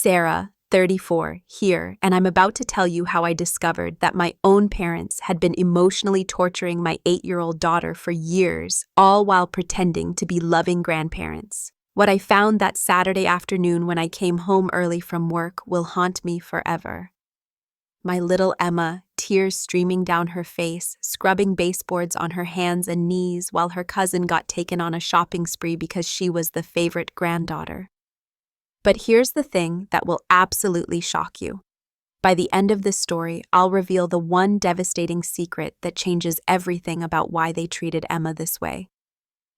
Sarah, 34, here, and I'm about to tell you how I discovered that my own parents had been emotionally torturing my 8-year-old daughter for years, all while pretending to be loving grandparents. What I found that Saturday afternoon when I came home early from work will haunt me forever. My little Emma, tears streaming down her face, scrubbing baseboards on her hands and knees while her cousin got taken on a shopping spree because she was the favorite granddaughter. But here's the thing that will absolutely shock you. By the end of this story, I'll reveal the one devastating secret that changes everything about why they treated Emma this way.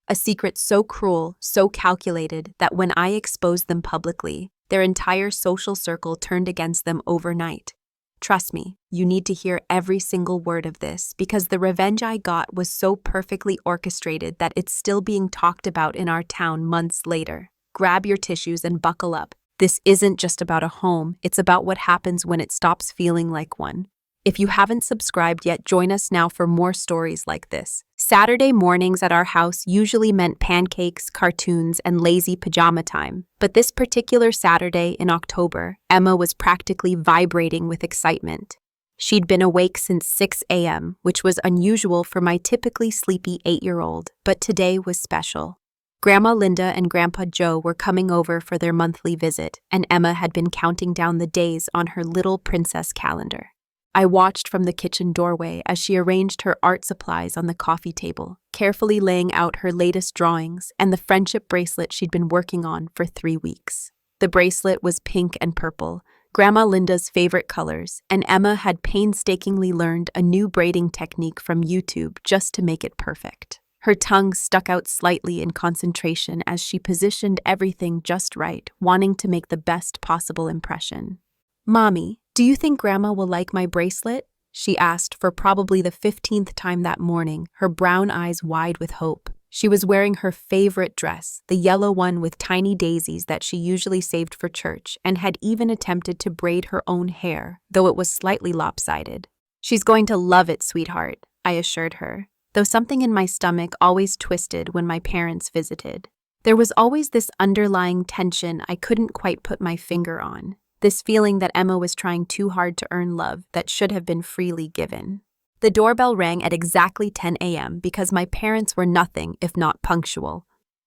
A secret so cruel, so calculated, that when I exposed them publicly, their entire social circle turned against them overnight. Trust me, you need to hear every single word of this because the revenge I got was so perfectly orchestrated that it's still being talked about in our town months later. Grab your tissues and buckle up. This isn't just about a home, it's about what happens when it stops feeling like one. If you haven't subscribed yet, join us now for more stories like this. Saturday mornings at our house usually meant pancakes, cartoons, and lazy pajama time. But this particular Saturday in October, Emma was practically vibrating with excitement. She'd been awake since 6 a.m., which was unusual for my typically sleepy 8-year-old, but today was special. Grandma Linda and Grandpa Joe were coming over for their monthly visit, and Emma had been counting down the days on her little princess calendar. I watched from the kitchen doorway as she arranged her art supplies on the coffee table, carefully laying out her latest drawings and the friendship bracelet she'd been working on for 3 weeks. The bracelet was pink and purple, Grandma Linda's favorite colors, and Emma had painstakingly learned a new braiding technique from YouTube just to make it perfect. Her tongue stuck out slightly in concentration as she positioned everything just right, wanting to make the best possible impression. "Mommy, do you think Grandma will like my bracelet?" she asked for probably the 15th time that morning, her brown eyes wide with hope. She was wearing her favorite dress, the yellow one with tiny daisies that she usually saved for church, and had even attempted to braid her own hair, though it was slightly lopsided. "She's going to love it, sweetheart," I assured her, though something in my stomach always twisted when my parents visited. There was always this underlying tension I couldn't quite put my finger on. This feeling that Emma was trying too hard to earn love that should have been freely given. The doorbell rang at exactly 10 a.m. because my parents were nothing if not punctual.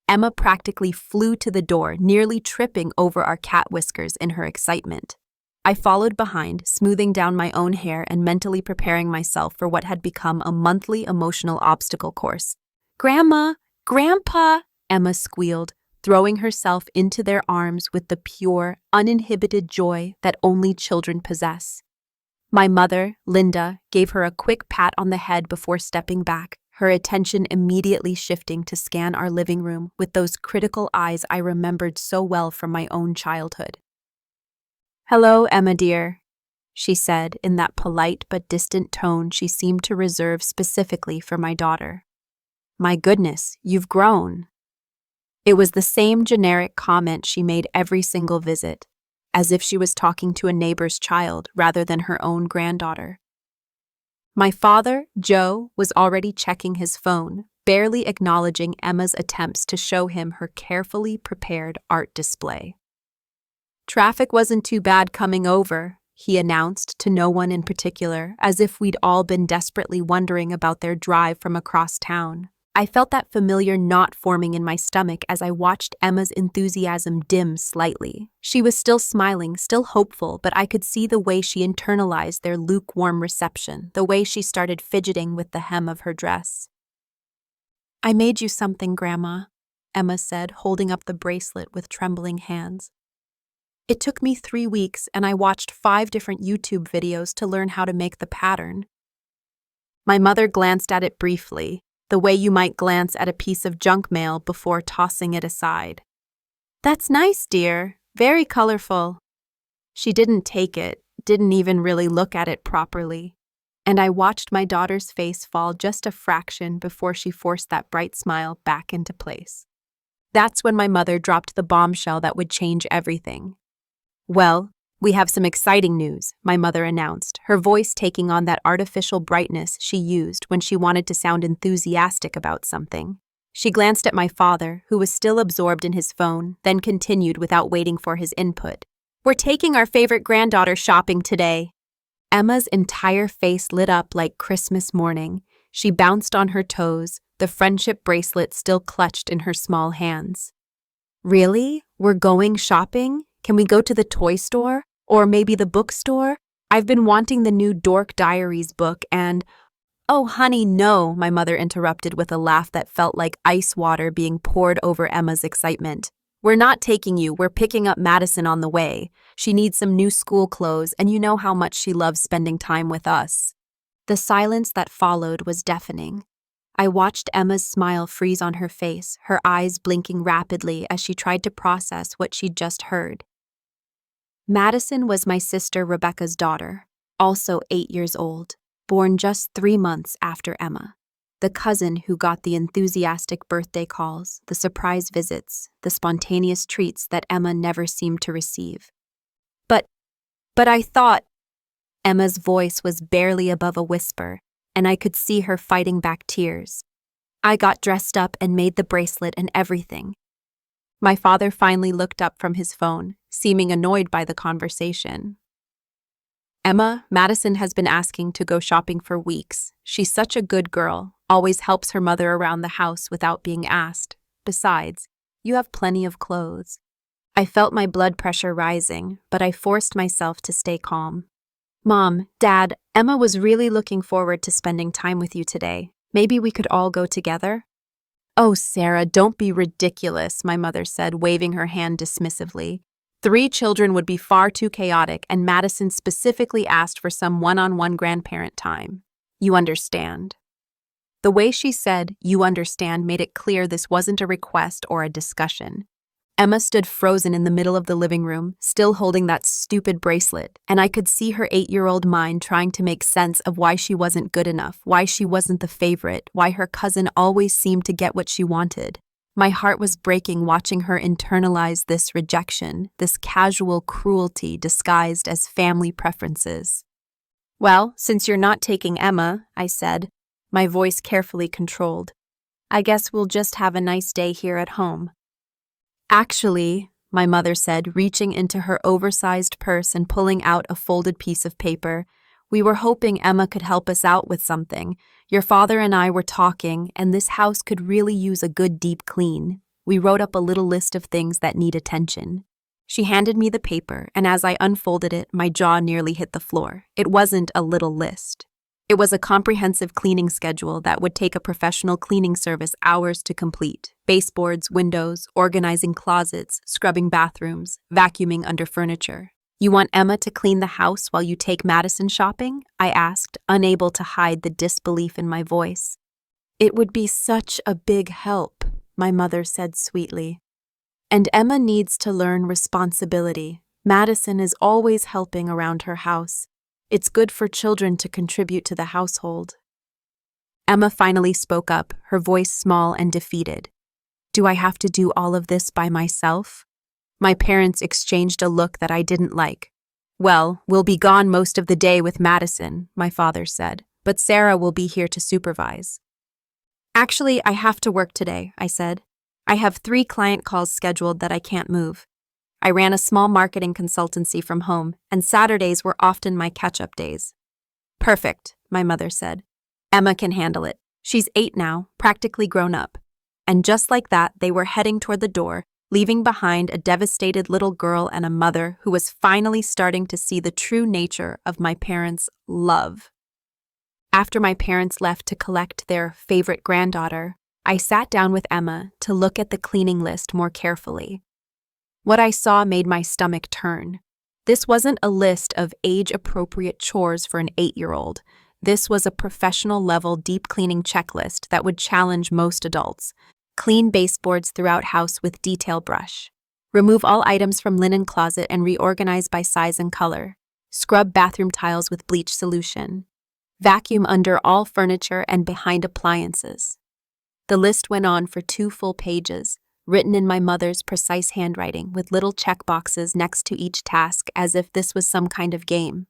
Emma practically flew to the door, nearly tripping over our cat whiskers in her excitement. I followed behind, smoothing down my own hair and mentally preparing myself for what had become a monthly emotional obstacle course. "Grandma! Grandpa!" Emma squealed, throwing herself into their arms with the pure, uninhibited joy that only children possess. My mother, Linda, gave her a quick pat on the head before stepping back, her attention immediately shifting to scan our living room with those critical eyes I remembered so well from my own childhood. "Hello, Emma dear," she said in that polite but distant tone she seemed to reserve specifically for my daughter. "My goodness, you've grown." It was the same generic comment she made every single visit, as if she was talking to a neighbor's child rather than her own granddaughter. My father, Joe, was already checking his phone, barely acknowledging Emma's attempts to show him her carefully prepared art display. "Traffic wasn't too bad coming over," he announced to no one in particular, as if we'd all been desperately wondering about their drive from across town. I felt that familiar knot forming in my stomach as I watched Emma's enthusiasm dim slightly. She was still smiling, still hopeful, but I could see the way she internalized their lukewarm reception, the way she started fidgeting with the hem of her dress. "I made you something, Grandma," Emma said, holding up the bracelet with trembling hands. "It took me 3 weeks, and I watched 5 different YouTube videos to learn how to make the pattern." My mother glanced at it briefly, the way you might glance at a piece of junk mail before tossing it aside. "That's nice, dear. Very colorful." She didn't take it, didn't even really look at it properly, and I watched my daughter's face fall just a fraction before she forced that bright smile back into place. That's when my mother dropped the bombshell that would change everything. "Well, we have some exciting news," my mother announced, her voice taking on that artificial brightness she used when she wanted to sound enthusiastic about something. She glanced at my father, who was still absorbed in his phone, then continued without waiting for his input. We're taking our favorite granddaughter shopping today. Emma's entire face lit up like Christmas morning. She bounced on her toes, the friendship bracelet still clutched in her small hands. Really? We're going shopping? Can we go to the toy store? Or maybe the bookstore? I've been wanting the new Dork Diaries book and— Oh, honey, no, my mother interrupted with a laugh that felt like ice water being poured over Emma's excitement. We're not taking you, we're picking up Madison on the way. She needs some new school clothes, and you know how much she loves spending time with us. The silence that followed was deafening. I watched Emma's smile freeze on her face, her eyes blinking rapidly as she tried to process what she'd just heard. Madison was my sister Rebecca's daughter, also 8 years old, born just 3 months after Emma. The cousin who got the enthusiastic birthday calls, the surprise visits, the spontaneous treats that Emma never seemed to receive. But I thought— Emma's voice was barely above a whisper, and I could see her fighting back tears. I got dressed up and made the bracelet and everything. My father finally looked up from his phone, seeming annoyed by the conversation. Emma, Madison has been asking to go shopping for weeks. She's such a good girl, always helps her mother around the house without being asked. Besides, you have plenty of clothes. I felt my blood pressure rising, but I forced myself to stay calm. Mom, Dad, Emma was really looking forward to spending time with you today. Maybe we could all go together? Oh, Sarah, don't be ridiculous, my mother said, waving her hand dismissively. 3 children would be far too chaotic, and Madison specifically asked for some one-on-one grandparent time. You understand. The way she said, "you understand," made it clear this wasn't a request or a discussion. Emma stood frozen in the middle of the living room, still holding that stupid bracelet, and I could see her 8-year-old mind trying to make sense of why she wasn't good enough, why she wasn't the favorite, why her cousin always seemed to get what she wanted. My heart was breaking watching her internalize this rejection, this casual cruelty disguised as family preferences. Well, since you're not taking Emma, I said, my voice carefully controlled, I guess we'll just have a nice day here at home. Actually, my mother said, reaching into her oversized purse and pulling out a folded piece of paper, we were hoping Emma could help us out with something. Your father and I were talking, and this house could really use a good deep clean. We wrote up a little list of things that need attention. She handed me the paper, and as I unfolded it, my jaw nearly hit the floor. It wasn't a little list. It was a comprehensive cleaning schedule that would take a professional cleaning service hours to complete. Baseboards, windows, organizing closets, scrubbing bathrooms, vacuuming under furniture. You want Emma to clean the house while you take Madison shopping? I asked, unable to hide the disbelief in my voice. It would be such a big help, my mother said sweetly. And Emma needs to learn responsibility. Madison is always helping around her house. It's good for children to contribute to the household. Emma finally spoke up, her voice small and defeated. Do I have to do all of this by myself? My parents exchanged a look that I didn't like. Well, we'll be gone most of the day with Madison, my father said, but Sarah will be here to supervise. Actually, I have to work today, I said. I have 3 client calls scheduled that I can't move. I ran a small marketing consultancy from home, and Saturdays were often my catch-up days. Perfect, my mother said. Emma can handle it. She's 8 now, practically grown up. And just like that, they were heading toward the door, leaving behind a devastated little girl and a mother who was finally starting to see the true nature of my parents' love. After my parents left to collect their favorite granddaughter, I sat down with Emma to look at the cleaning list more carefully. What I saw made my stomach turn. This wasn't a list of age-appropriate chores for an 8-year-old. This was a professional-level deep cleaning checklist that would challenge most adults. Clean baseboards throughout house with detail brush. Remove all items from linen closet and reorganize by size and color. Scrub bathroom tiles with bleach solution. Vacuum under all furniture and behind appliances. The list went on for 2 full pages, written in my mother's precise handwriting with little check boxes next to each task as if this was some kind of game.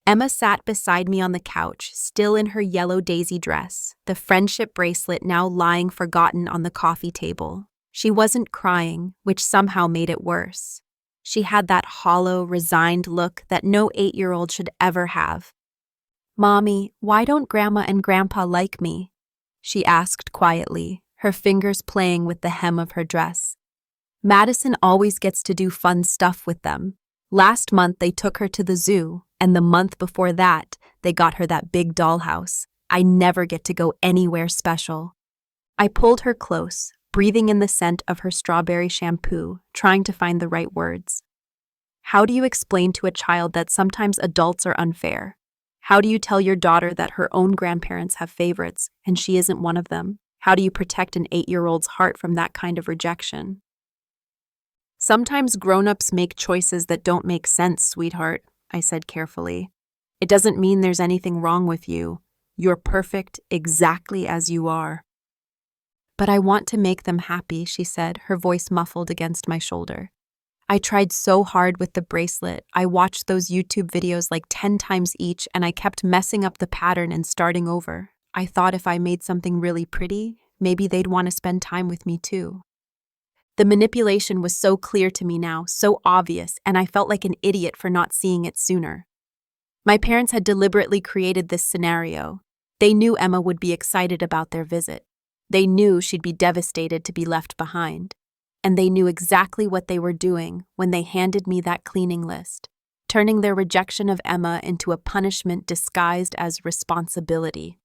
Emma sat beside me on the couch, still in her yellow daisy dress, the friendship bracelet now lying forgotten on the coffee table. She wasn't crying, which somehow made it worse. She had that hollow, resigned look that no 8-year-old should ever have. "Mommy, why don't Grandma and Grandpa like me?" she asked quietly, her fingers playing with the hem of her dress. "Madison always gets to do fun stuff with them. Last month they took her to the zoo, and the month before that, they got her that big dollhouse. I never get to go anywhere special." I pulled her close, breathing in the scent of her strawberry shampoo, trying to find the right words. "How do you explain to a child that sometimes adults are unfair? How do you tell your daughter that her own grandparents have favorites and she isn't one of them? How do you protect an 8-year-old's heart from that kind of rejection?" "Sometimes grown-ups make choices that don't make sense, sweetheart," I said carefully. "It doesn't mean there's anything wrong with you. You're perfect exactly as you are." "But I want to make them happy," she said, her voice muffled against my shoulder. "I tried so hard with the bracelet. I watched those YouTube videos like 10 times each, and I kept messing up the pattern and starting over. I thought if I made something really pretty, maybe they'd want to spend time with me too." The manipulation was so clear to me now, so obvious, and I felt like an idiot for not seeing it sooner. My parents had deliberately created this scenario. They knew Emma would be excited about their visit. They knew she'd be devastated to be left behind. And they knew exactly what they were doing when they handed me that cleaning list, turning their rejection of Emma into a punishment disguised as responsibility.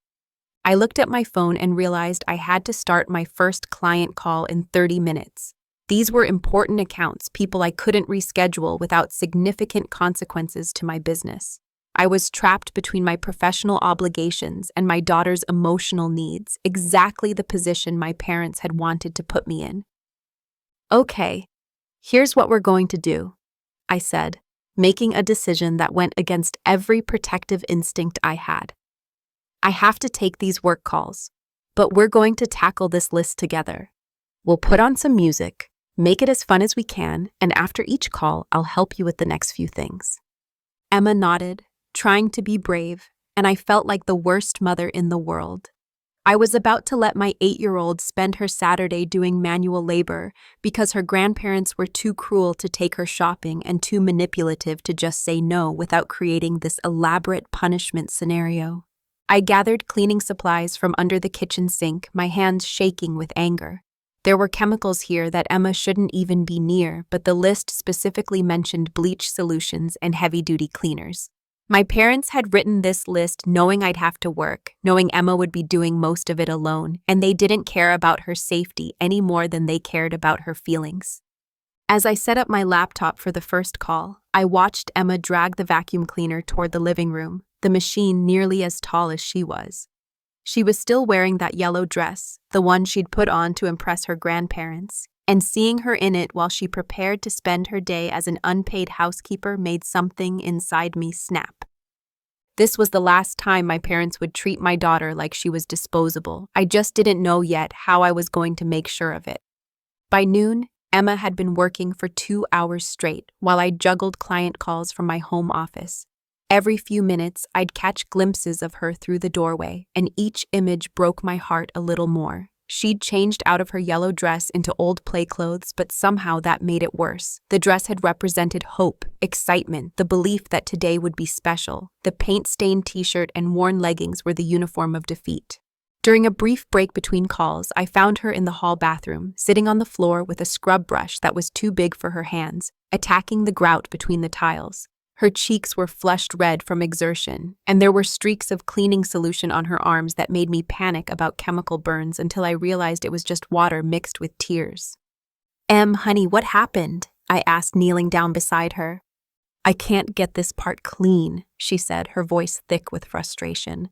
I looked at my phone and realized I had to start my first client call in 30 minutes. These were important accounts, people I couldn't reschedule without significant consequences to my business. I was trapped between my professional obligations and my daughter's emotional needs, exactly the position my parents had wanted to put me in. "Okay, here's what we're going to do," I said, making a decision that went against every protective instinct I had. "I have to take these work calls, but we're going to tackle this list together. We'll put on some music, make it as fun as we can, and after each call, I'll help you with the next few things." Emma nodded, trying to be brave, and I felt like the worst mother in the world. I was about to let my 8-year-old spend her Saturday doing manual labor because her grandparents were too cruel to take her shopping and too manipulative to just say no without creating this elaborate punishment scenario. I gathered cleaning supplies from under the kitchen sink, my hands shaking with anger. There were chemicals here that Emma shouldn't even be near, but the list specifically mentioned bleach solutions and heavy-duty cleaners. My parents had written this list knowing I'd have to work, knowing Emma would be doing most of it alone, and they didn't care about her safety any more than they cared about her feelings. As I set up my laptop for the first call, I watched Emma drag the vacuum cleaner toward the living room, the machine nearly as tall as she was. She was still wearing that yellow dress, the one she'd put on to impress her grandparents, and seeing her in it while she prepared to spend her day as an unpaid housekeeper made something inside me snap. This was the last time my parents would treat my daughter like she was disposable. I just didn't know yet how I was going to make sure of it. By noon, Emma had been working for 2 hours straight while I juggled client calls from my home office. Every few minutes, I'd catch glimpses of her through the doorway, and each image broke my heart a little more. She'd changed out of her yellow dress into old play clothes, but somehow that made it worse. The dress had represented hope, excitement, the belief that today would be special. The paint-stained t-shirt and worn leggings were the uniform of defeat. During a brief break between calls, I found her in the hall bathroom, sitting on the floor with a scrub brush that was too big for her hands, attacking the grout between the tiles. Her cheeks were flushed red from exertion, and there were streaks of cleaning solution on her arms that made me panic about chemical burns until I realized it was just water mixed with tears. Honey, what happened?" I asked, kneeling down beside her. "I can't get this part clean," she said, her voice thick with frustration.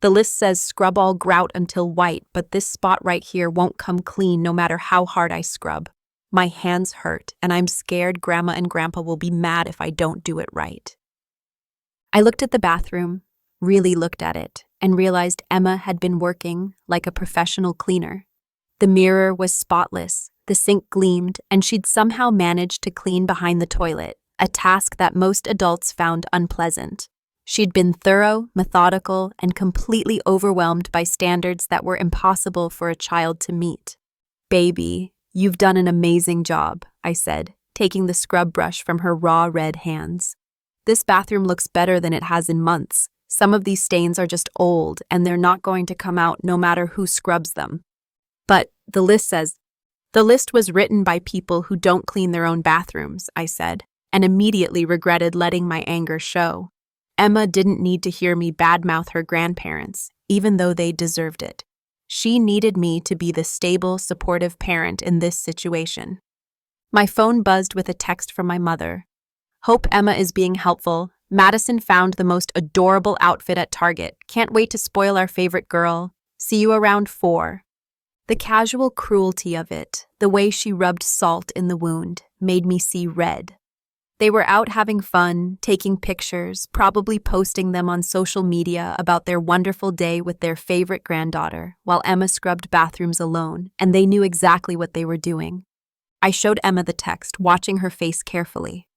"The list says scrub all grout until white, but this spot right here won't come clean no matter how hard I scrub. My hands hurt, and I'm scared Grandma and Grandpa will be mad if I don't do it right." I looked at the bathroom, really looked at it, and realized Emma had been working like a professional cleaner. The mirror was spotless, the sink gleamed, and she'd somehow managed to clean behind the toilet, a task that most adults found unpleasant. She'd been thorough, methodical, and completely overwhelmed by standards that were impossible for a child to meet. "Baby, you've done an amazing job," I said, taking the scrub brush from her raw red hands. This bathroom looks better than it has in months. Some of these stains are just old, and they're not going to come out no matter who scrubs them. But the list says, the list was written by people who don't clean their own bathrooms, I said, and immediately regretted letting my anger show. Emma didn't need to hear me badmouth her grandparents, even though they deserved it. She needed me to be the stable, supportive parent in this situation. My phone buzzed with a text from my mother. Hope Emma is being helpful. Madison found the most adorable outfit at Target. Can't wait to spoil our favorite girl. See you around 4. The casual cruelty of it, the way she rubbed salt in the wound, made me see red. They were out having fun, taking pictures, probably posting them on social media about their wonderful day with their favorite granddaughter, while Emma scrubbed bathrooms alone, and they knew exactly what they were doing. I showed Emma the text, watching her face carefully.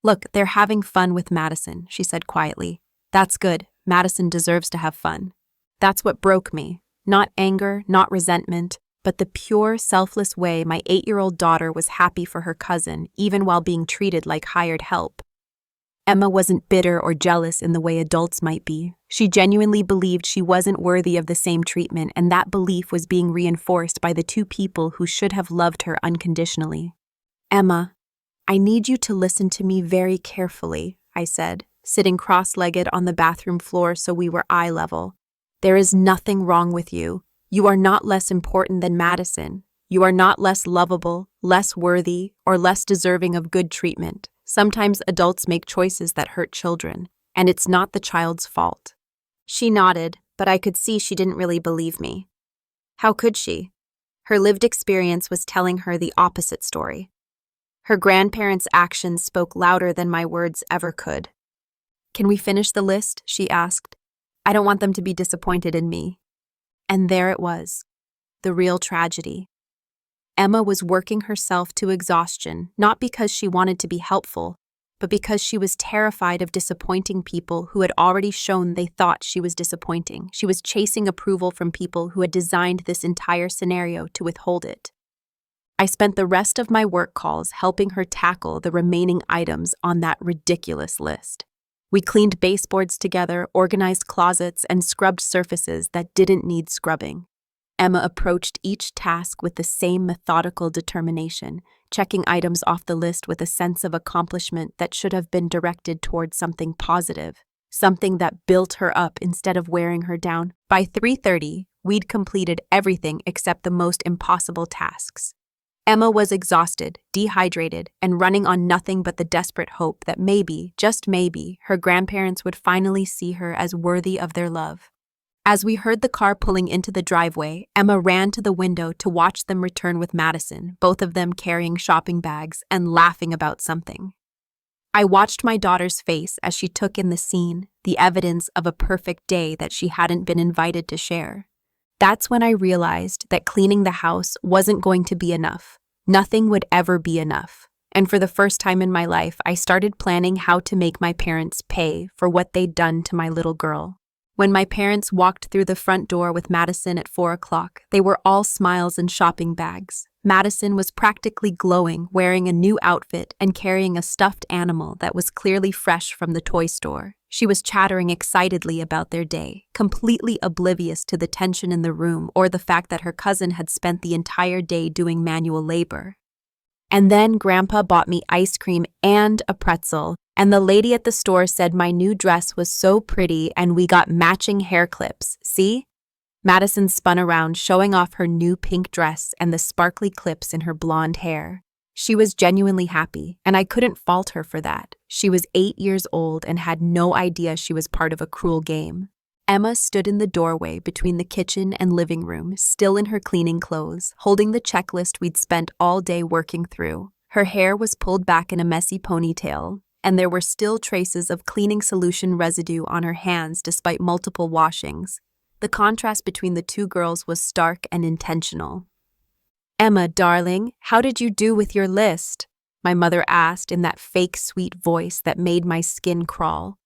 Look, they're having fun with Madison, she said quietly. That's good. Madison deserves to have fun. That's what broke me. Not anger, not resentment, but the pure, selfless way my 8-year-old daughter was happy for her cousin, even while being treated like hired help. Emma wasn't bitter or jealous in the way adults might be. She genuinely believed she wasn't worthy of the same treatment, and that belief was being reinforced by the two people who should have loved her unconditionally. Emma, I need you to listen to me very carefully, I said, sitting cross-legged on the bathroom floor so we were eye level. There is nothing wrong with you. You are not less important than Madison. You are not less lovable, less worthy, or less deserving of good treatment. Sometimes adults make choices that hurt children, and it's not the child's fault. She nodded, but I could see she didn't really believe me. How could she? Her lived experience was telling her the opposite story. Her grandparents' actions spoke louder than my words ever could. Can we finish the list? She asked. I don't want them to be disappointed in me. And there it was, the real tragedy. Emma was working herself to exhaustion, not because she wanted to be helpful, but because she was terrified of disappointing people who had already shown they thought she was disappointing. She was chasing approval from people who had designed this entire scenario to withhold it. I spent the rest of my work calls helping her tackle the remaining items on that ridiculous list. We cleaned baseboards together, organized closets, and scrubbed surfaces that didn't need scrubbing. Emma approached each task with the same methodical determination, checking items off the list with a sense of accomplishment that should have been directed toward something positive, something that built her up instead of wearing her down. By 3:30, we'd completed everything except the most impossible tasks. Emma was exhausted, dehydrated, and running on nothing but the desperate hope that maybe, just maybe, her grandparents would finally see her as worthy of their love. As we heard the car pulling into the driveway, Emma ran to the window to watch them return with Madison, both of them carrying shopping bags and laughing about something. I watched my daughter's face as she took in the scene, the evidence of a perfect day that she hadn't been invited to share. That's when I realized that cleaning the house wasn't going to be enough. Nothing would ever be enough. And for the first time in my life, I started planning how to make my parents pay for what they'd done to my little girl. When my parents walked through the front door with Madison at 4 o'clock, they were all smiles and shopping bags. Madison was practically glowing, wearing a new outfit and carrying a stuffed animal that was clearly fresh from the toy store. She was chattering excitedly about their day, completely oblivious to the tension in the room or the fact that her cousin had spent the entire day doing manual labor. And then Grandpa bought me ice cream and a pretzel, and the lady at the store said my new dress was so pretty and we got matching hair clips, see? Madison spun around, showing off her new pink dress and the sparkly clips in her blonde hair. She was genuinely happy, and I couldn't fault her for that. She was 8 years old and had no idea she was part of a cruel game. Emma stood in the doorway between the kitchen and living room, still in her cleaning clothes, holding the checklist we'd spent all day working through. Her hair was pulled back in a messy ponytail, and there were still traces of cleaning solution residue on her hands despite multiple washings. The contrast between the two girls was stark and intentional. Emma, darling, how did you do with your list? My mother asked in that fake sweet voice that made my skin crawl.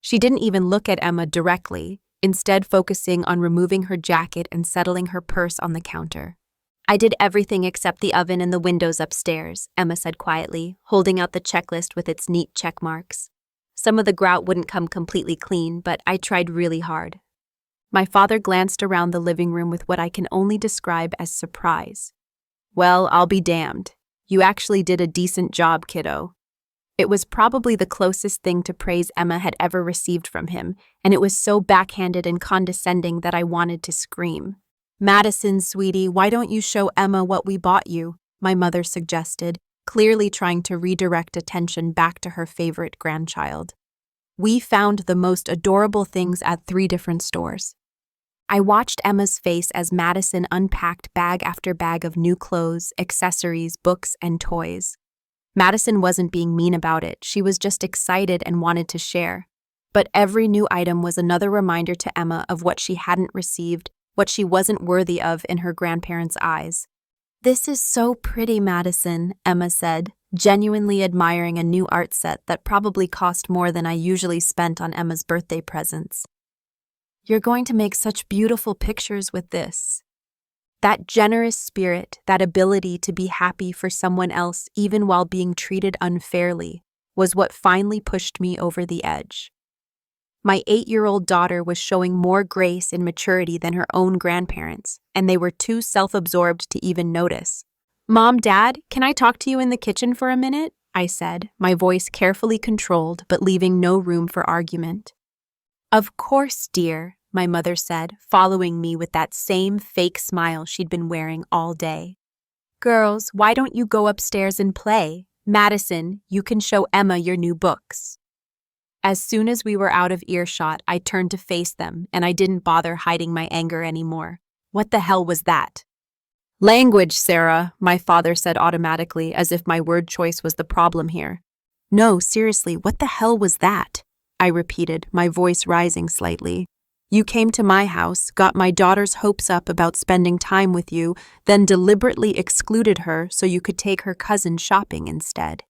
She didn't even look at Emma directly, instead focusing on removing her jacket and settling her purse on the counter. I did everything except the oven and the windows upstairs, Emma said quietly, holding out the checklist with its neat check marks. Some of the grout wouldn't come completely clean, but I tried really hard. My father glanced around the living room with what I can only describe as surprise. Well, I'll be damned. You actually did a decent job, kiddo. It was probably the closest thing to praise Emma had ever received from him, and it was so backhanded and condescending that I wanted to scream. Madison, sweetie, why don't you show Emma what we bought you? My mother suggested, clearly trying to redirect attention back to her favorite grandchild. We found the most adorable things at 3 different stores. I watched Emma's face as Madison unpacked bag after bag of new clothes, accessories, books, and toys. Madison wasn't being mean about it, she was just excited and wanted to share. But every new item was another reminder to Emma of what she hadn't received, what she wasn't worthy of in her grandparents' eyes. This is so pretty, Madison, Emma said, genuinely admiring a new art set that probably cost more than I usually spent on Emma's birthday presents. You're going to make such beautiful pictures with this. That generous spirit, that ability to be happy for someone else even while being treated unfairly, was what finally pushed me over the edge. My 8-year-old daughter was showing more grace and maturity than her own grandparents, and they were too self-absorbed to even notice. Mom, Dad, can I talk to you in the kitchen for a minute? I said, my voice carefully controlled but leaving no room for argument. Of course, dear, my mother said, following me with that same fake smile she'd been wearing all day. Girls, why don't you go upstairs and play? Madison, you can show Emma your new books. As soon as we were out of earshot, I turned to face them, and I didn't bother hiding my anger anymore. What the hell was that? Language, Sarah, my father said automatically, as if my word choice was the problem here. No, seriously, what the hell was that? I repeated, my voice rising slightly. You came to my house, got my daughter's hopes up about spending time with you, then deliberately excluded her so you could take her cousin shopping instead.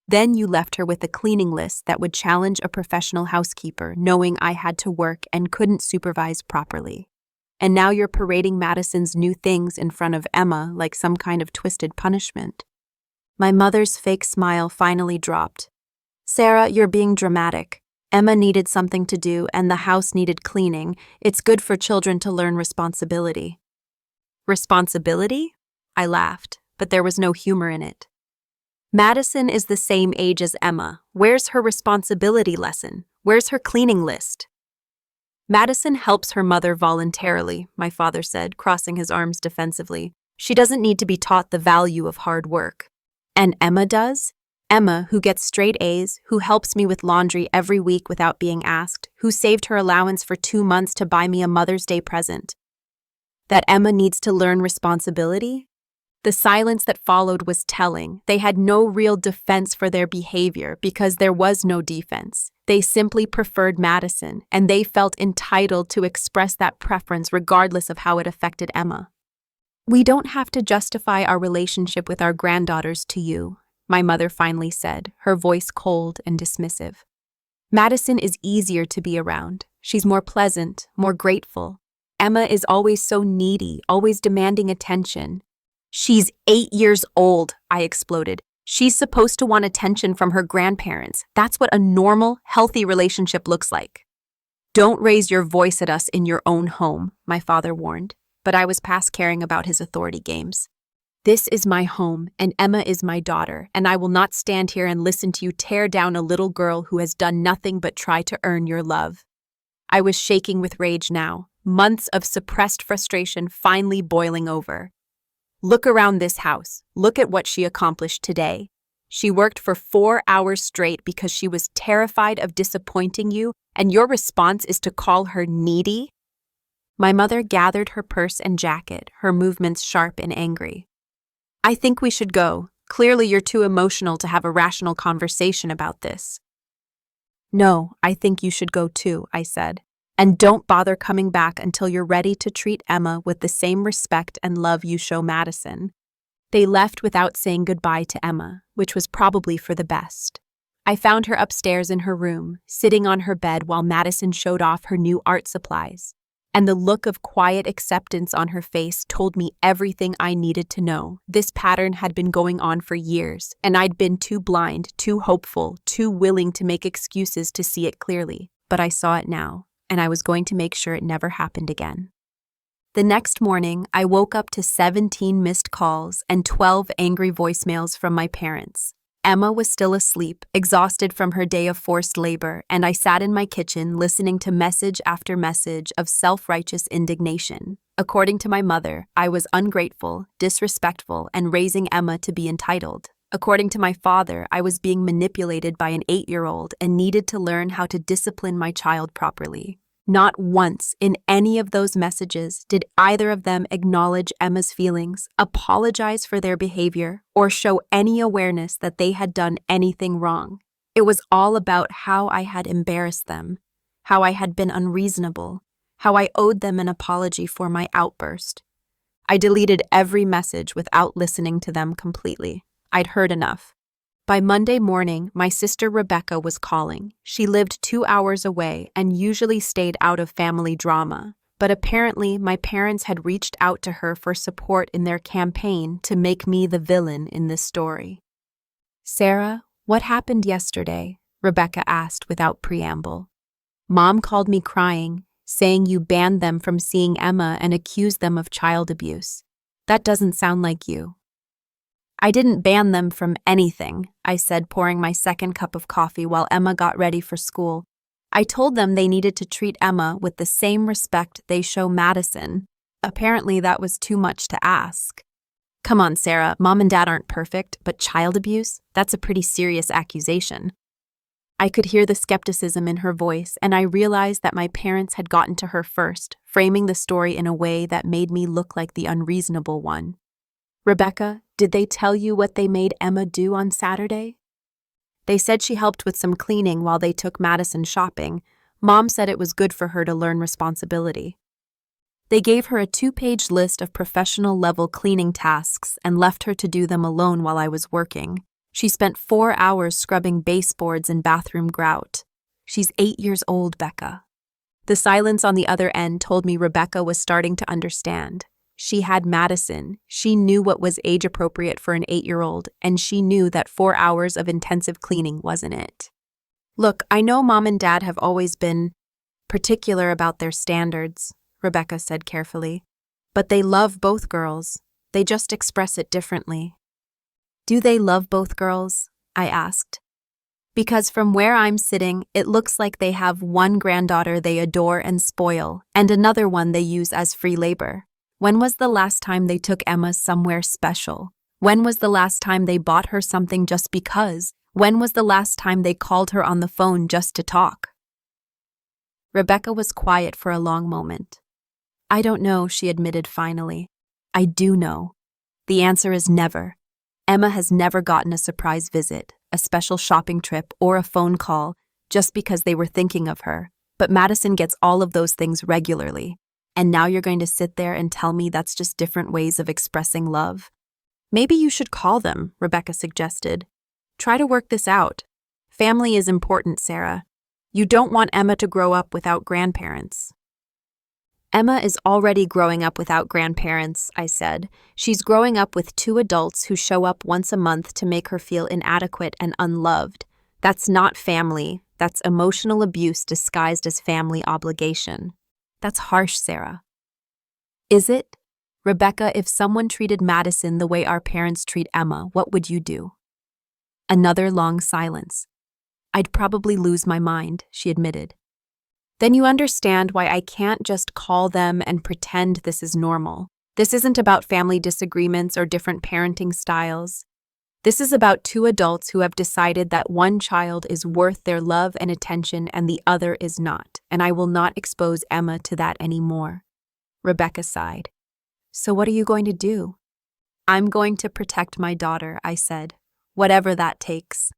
Then you left her with a cleaning list that would challenge a professional housekeeper, knowing I had to work and couldn't supervise properly. And now you're parading Madison's new things in front of Emma like some kind of twisted punishment. My mother's fake smile finally dropped. Sarah, you're being dramatic. Emma needed something to do and the house needed cleaning. It's good for children to learn responsibility. Responsibility? I laughed, but there was no humor in it. Madison is the same age as Emma. Where's her responsibility lesson? Where's her cleaning list? Madison helps her mother voluntarily, my father said, crossing his arms defensively. She doesn't need to be taught the value of hard work. And Emma does? Emma, who gets straight A's, who helps me with laundry every week without being asked, who saved her allowance for 2 months to buy me a Mother's Day present. That Emma needs to learn responsibility? The silence that followed was telling. They had no real defense for their behavior because there was no defense. They simply preferred Madison, and they felt entitled to express that preference regardless of how it affected Emma. We don't have to justify our relationship with our granddaughters to you, my mother finally said, her voice cold and dismissive. Madison is easier to be around. She's more pleasant, more grateful. Emma is always so needy, always demanding attention. She's 8 years old, I exploded. She's supposed to want attention from her grandparents. That's what a normal, healthy relationship looks like. Don't raise your voice at us in your own home, my father warned, but I was past caring about his authority games. This is my home, and Emma is my daughter, and I will not stand here and listen to you tear down a little girl who has done nothing but try to earn your love. I was shaking with rage now, months of suppressed frustration finally boiling over. Look around this house. Look at what she accomplished today. She worked for 4 hours straight because she was terrified of disappointing you, and your response is to call her needy? My mother gathered her purse and jacket, her movements sharp and angry. I think we should go. Clearly you're too emotional to have a rational conversation about this. No, I think you should go too, I said. And don't bother coming back until you're ready to treat Emma with the same respect and love you show Madison. They left without saying goodbye to Emma, which was probably for the best. I found her upstairs in her room, sitting on her bed while Madison showed off her new art supplies. and the look of quiet acceptance on her face told me everything I needed to know. This pattern had been going on for years, and I'd been too blind, too hopeful, too willing to make excuses to see it clearly. But I saw it now, and I was going to make sure it never happened again. The next morning, I woke up to 17 missed calls and 12 angry voicemails from my parents. Emma was still asleep, exhausted from her day of forced labor, and I sat in my kitchen listening to message after message of self-righteous indignation. According to my mother, I was ungrateful, disrespectful, and raising Emma to be entitled. According to my father, I was being manipulated by an 8-year-old and needed to learn how to discipline my child properly. Not once in any of those messages did either of them acknowledge Emma's feelings, apologize for their behavior, or show any awareness that they had done anything wrong. It was all about how I had embarrassed them, how I had been unreasonable, how I owed them an apology for my outburst. I deleted every message without listening to them completely. I'd heard enough. By Monday morning, my sister Rebecca was calling. She lived 2 hours away and usually stayed out of family drama. But apparently, my parents had reached out to her for support in their campaign to make me the villain in this story. "Sarah, what happened yesterday?" Rebecca asked without preamble. "Mom called me crying, saying you banned them from seeing Emma and accused them of child abuse. That doesn't sound like you." "I didn't ban them from anything," I said, pouring my second cup of coffee while Emma got ready for school. "I told them they needed to treat Emma with the same respect they show Madison." Apparently, that was too much to ask. "Come on, Sarah, Mom and Dad aren't perfect, but child abuse? That's a pretty serious accusation." I could hear the skepticism in her voice, and I realized that my parents had gotten to her first, framing the story in a way that made me look like the unreasonable one. "Rebecca, did they tell you what they made Emma do on Saturday?" "They said she helped with some cleaning while they took Madison shopping. Mom said it was good for her to learn responsibility." "They gave her a 2-page list of professional-level cleaning tasks and left her to do them alone while I was working. She spent 4 hours scrubbing baseboards and bathroom grout. She's 8 years old, Becca." The silence on the other end told me Rebecca was starting to understand. She had Madison, she knew what was age-appropriate for an 8-year-old, and she knew that 4 hours of intensive cleaning wasn't it. "Look, I know Mom and Dad have always been particular about their standards," Rebecca said carefully. "But they love both girls. They just express it differently." "Do they love both girls?" I asked. "Because from where I'm sitting, it looks like they have one granddaughter they adore and spoil, and another one they use as free labor. When was the last time they took Emma somewhere special? When was the last time they bought her something just because? When was the last time they called her on the phone just to talk?" Rebecca was quiet for a long moment. "I don't know," she admitted finally. "I do know. The answer is never. Emma has never gotten a surprise visit, a special shopping trip, or a phone call just because they were thinking of her. But Madison gets all of those things regularly. And now you're going to sit there and tell me that's just different ways of expressing love?" "Maybe you should call them," Rebecca suggested. "Try to work this out. Family is important, Sarah. You don't want Emma to grow up without grandparents." "Emma is already growing up without grandparents," I said. "She's growing up with 2 adults who show up once a month to make her feel inadequate and unloved. That's not family. That's emotional abuse disguised as family obligation." "That's harsh, Sarah." "Is it? Rebecca, if someone treated Madison the way our parents treat Emma, what would you do?" Another long silence. "I'd probably lose my mind," she admitted. "Then you understand why I can't just call them and pretend this is normal. This isn't about family disagreements or different parenting styles. This is about 2 adults who have decided that one child is worth their love and attention and the other is not, and I will not expose Emma to that anymore." Rebecca sighed. "So what are you going to do?" "I'm going to protect my daughter," I said, "whatever that takes."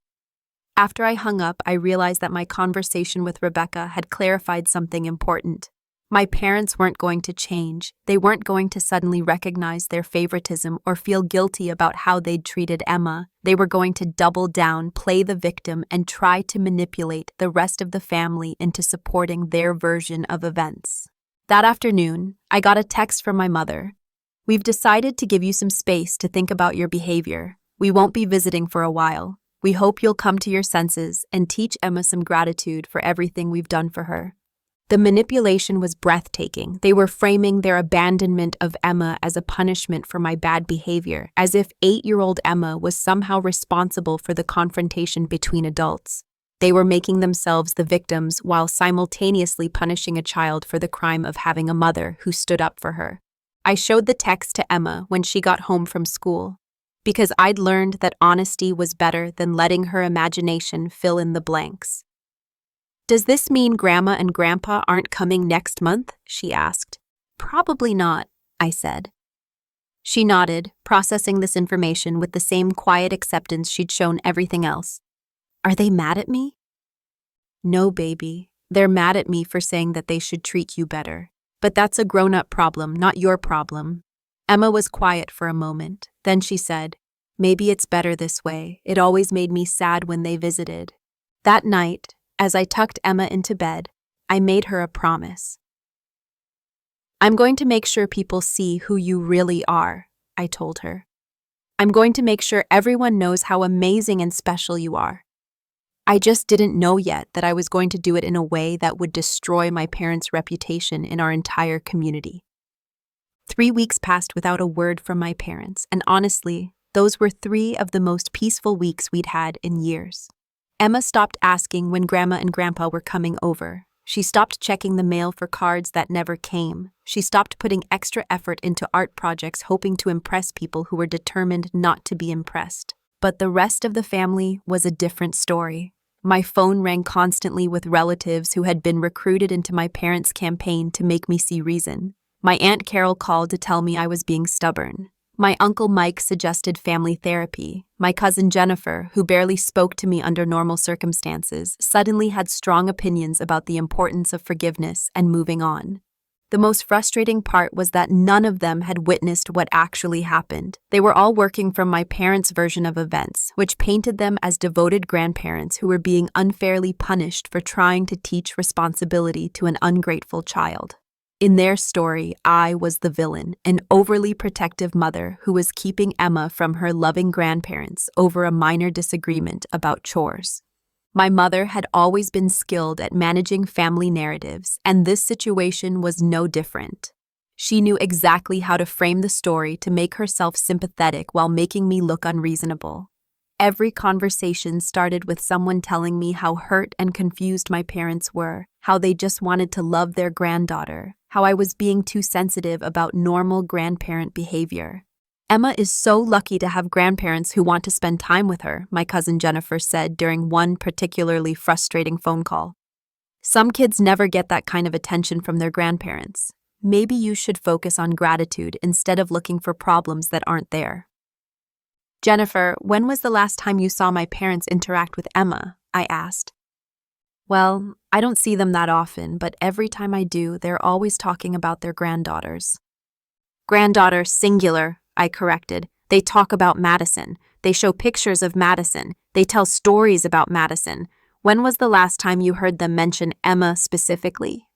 After I hung up, I realized that my conversation with Rebecca had clarified something important. My parents weren't going to change. They weren't going to suddenly recognize their favoritism or feel guilty about how they'd treated Emma. They were going to double down, play the victim, and try to manipulate the rest of the family into supporting their version of events. That afternoon, I got a text from my mother. We've decided to give you some space to think about your behavior. We won't be visiting for a while. We hope you'll come to your senses and teach Emma some gratitude for everything we've done for her. The manipulation was breathtaking. They were framing their abandonment of Emma as a punishment for my bad behavior, as if 8-year-old Emma was somehow responsible for the confrontation between adults. They were making themselves the victims while simultaneously punishing a child for the crime of having a mother who stood up for her. I showed the text to Emma when she got home from school, because I'd learned that honesty was better than letting her imagination fill in the blanks. "Does this mean Grandma and Grandpa aren't coming next month?" she asked. "Probably not," I said. She nodded, processing this information with the same quiet acceptance she'd shown everything else. "Are they mad at me?" "No, baby. They're mad at me for saying that they should treat you better. But that's a grown-up problem, not your problem." Emma was quiet for a moment. Then she said, "Maybe it's better this way. It always made me sad when they visited." That night, as I tucked Emma into bed, I made her a promise. "I'm going to make sure people see who you really are," I told her. "I'm going to make sure everyone knows how amazing and special you are." I just didn't know yet that I was going to do it in a way that would destroy my parents' reputation in our entire community. 3 weeks passed without a word from my parents, and honestly, those were 3 of the most peaceful weeks we'd had in years. Emma stopped asking when Grandma and Grandpa were coming over. She stopped checking the mail for cards that never came. She stopped putting extra effort into art projects hoping to impress people who were determined not to be impressed. But the rest of the family was a different story. My phone rang constantly with relatives who had been recruited into my parents' campaign to make me see reason. My Aunt Carol called to tell me I was being stubborn. My Uncle Mike suggested family therapy. My cousin Jennifer, who barely spoke to me under normal circumstances, suddenly had strong opinions about the importance of forgiveness and moving on. The most frustrating part was that none of them had witnessed what actually happened. They were all working from my parents' version of events, which painted them as devoted grandparents who were being unfairly punished for trying to teach responsibility to an ungrateful child. In their story, I was the villain, an overly protective mother who was keeping Emma from her loving grandparents over a minor disagreement about chores. My mother had always been skilled at managing family narratives, and this situation was no different. She knew exactly how to frame the story to make herself sympathetic while making me look unreasonable. Every conversation started with someone telling me how hurt and confused my parents were, how they just wanted to love their granddaughter, how I was being too sensitive about normal grandparent behavior. "Emma is so lucky to have grandparents who want to spend time with her," my cousin Jennifer said during one particularly frustrating phone call. "Some kids never get that kind of attention from their grandparents. Maybe you should focus on gratitude instead of looking for problems that aren't there." "Jennifer, when was the last time you saw my parents interact with Emma?" I asked. "Well, I don't see them that often, but every time I do, they're always talking about their granddaughters." "Granddaughter, singular," I corrected. "They talk about Madison. They show pictures of Madison. They tell stories about Madison. When was the last time you heard them mention Emma specifically?"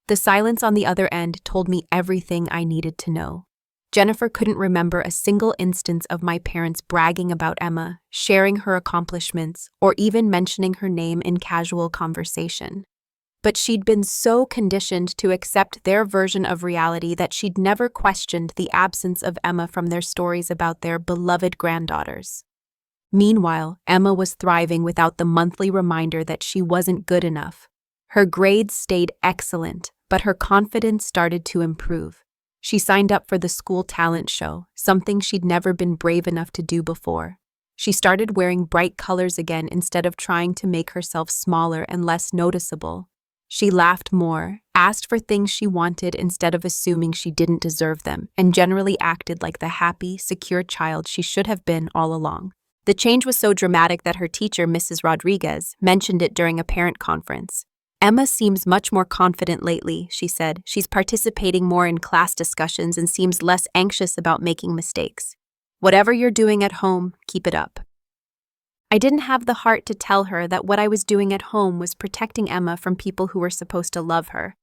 The silence on the other end told me everything I needed to know. Jennifer couldn't remember a single instance of my parents bragging about Emma, sharing her accomplishments, or even mentioning her name in casual conversation. But she'd been so conditioned to accept their version of reality that she'd never questioned the absence of Emma from their stories about their beloved granddaughters. Meanwhile, Emma was thriving without the monthly reminder that she wasn't good enough. Her grades stayed excellent, but her confidence started to improve. She signed up for the school talent show, something she'd never been brave enough to do before. She started wearing bright colors again instead of trying to make herself smaller and less noticeable. She laughed more, asked for things she wanted instead of assuming she didn't deserve them, and generally acted like the happy, secure child she should have been all along. The change was so dramatic that her teacher, Mrs. Rodriguez, mentioned it during a parent conference. "Emma seems much more confident lately," she said. "She's participating more in class discussions and seems less anxious about making mistakes. Whatever you're doing at home, keep it up." I didn't have the heart to tell her that what I was doing at home was protecting Emma from people who were supposed to love her.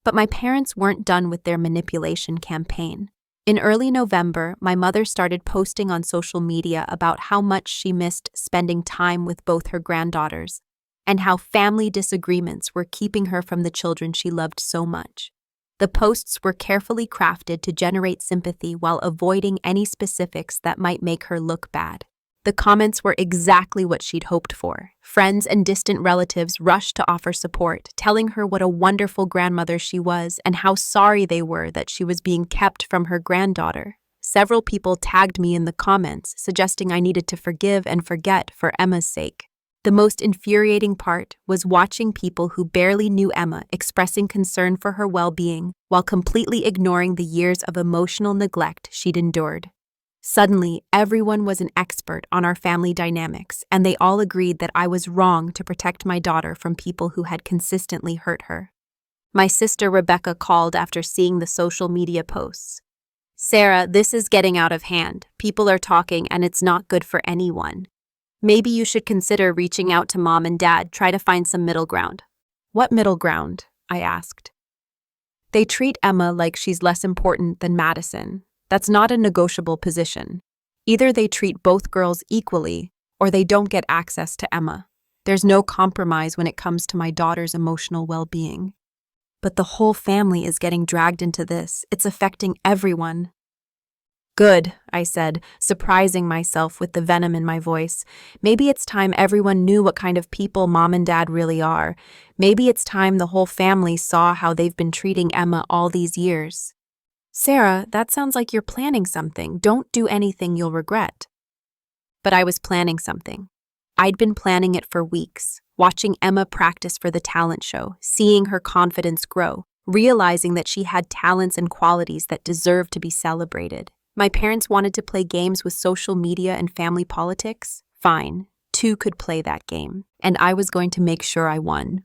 But my parents weren't done with their manipulation campaign. In early November, my mother started posting on social media about how much she missed spending time with both her granddaughters and how family disagreements were keeping her from the children she loved so much. The posts were carefully crafted to generate sympathy while avoiding any specifics that might make her look bad. The comments were exactly what she'd hoped for. Friends and distant relatives rushed to offer support, telling her what a wonderful grandmother she was and how sorry they were that she was being kept from her granddaughter. Several people tagged me in the comments, suggesting I needed to forgive and forget for Emma's sake. The most infuriating part was watching people who barely knew Emma expressing concern for her well-being while completely ignoring the years of emotional neglect she'd endured. Suddenly, everyone was an expert on our family dynamics, and they all agreed that I was wrong to protect my daughter from people who had consistently hurt her. My sister Rebecca called after seeing the social media posts. "Sarah, this is getting out of hand. People are talking, and it's not good for anyone. Maybe you should consider reaching out to mom and dad, try to find some middle ground." "What middle ground?" I asked. "They treat Emma like she's less important than Madison. That's not a negotiable position. Either they treat both girls equally, or they don't get access to Emma. There's no compromise when it comes to my daughter's emotional well-being." "But the whole family is getting dragged into this. It's affecting everyone." "Good," I said, surprising myself with the venom in my voice. "Maybe it's time everyone knew what kind of people mom and dad really are. Maybe it's time the whole family saw how they've been treating Emma all these years." "Sarah, that sounds like you're planning something. Don't do anything you'll regret." But I was planning something. I'd been planning it for weeks, watching Emma practice for the talent show, seeing her confidence grow, realizing that she had talents and qualities that deserved to be celebrated. My parents wanted to play games with social media and family politics. Fine, two could play that game, and I was going to make sure I won.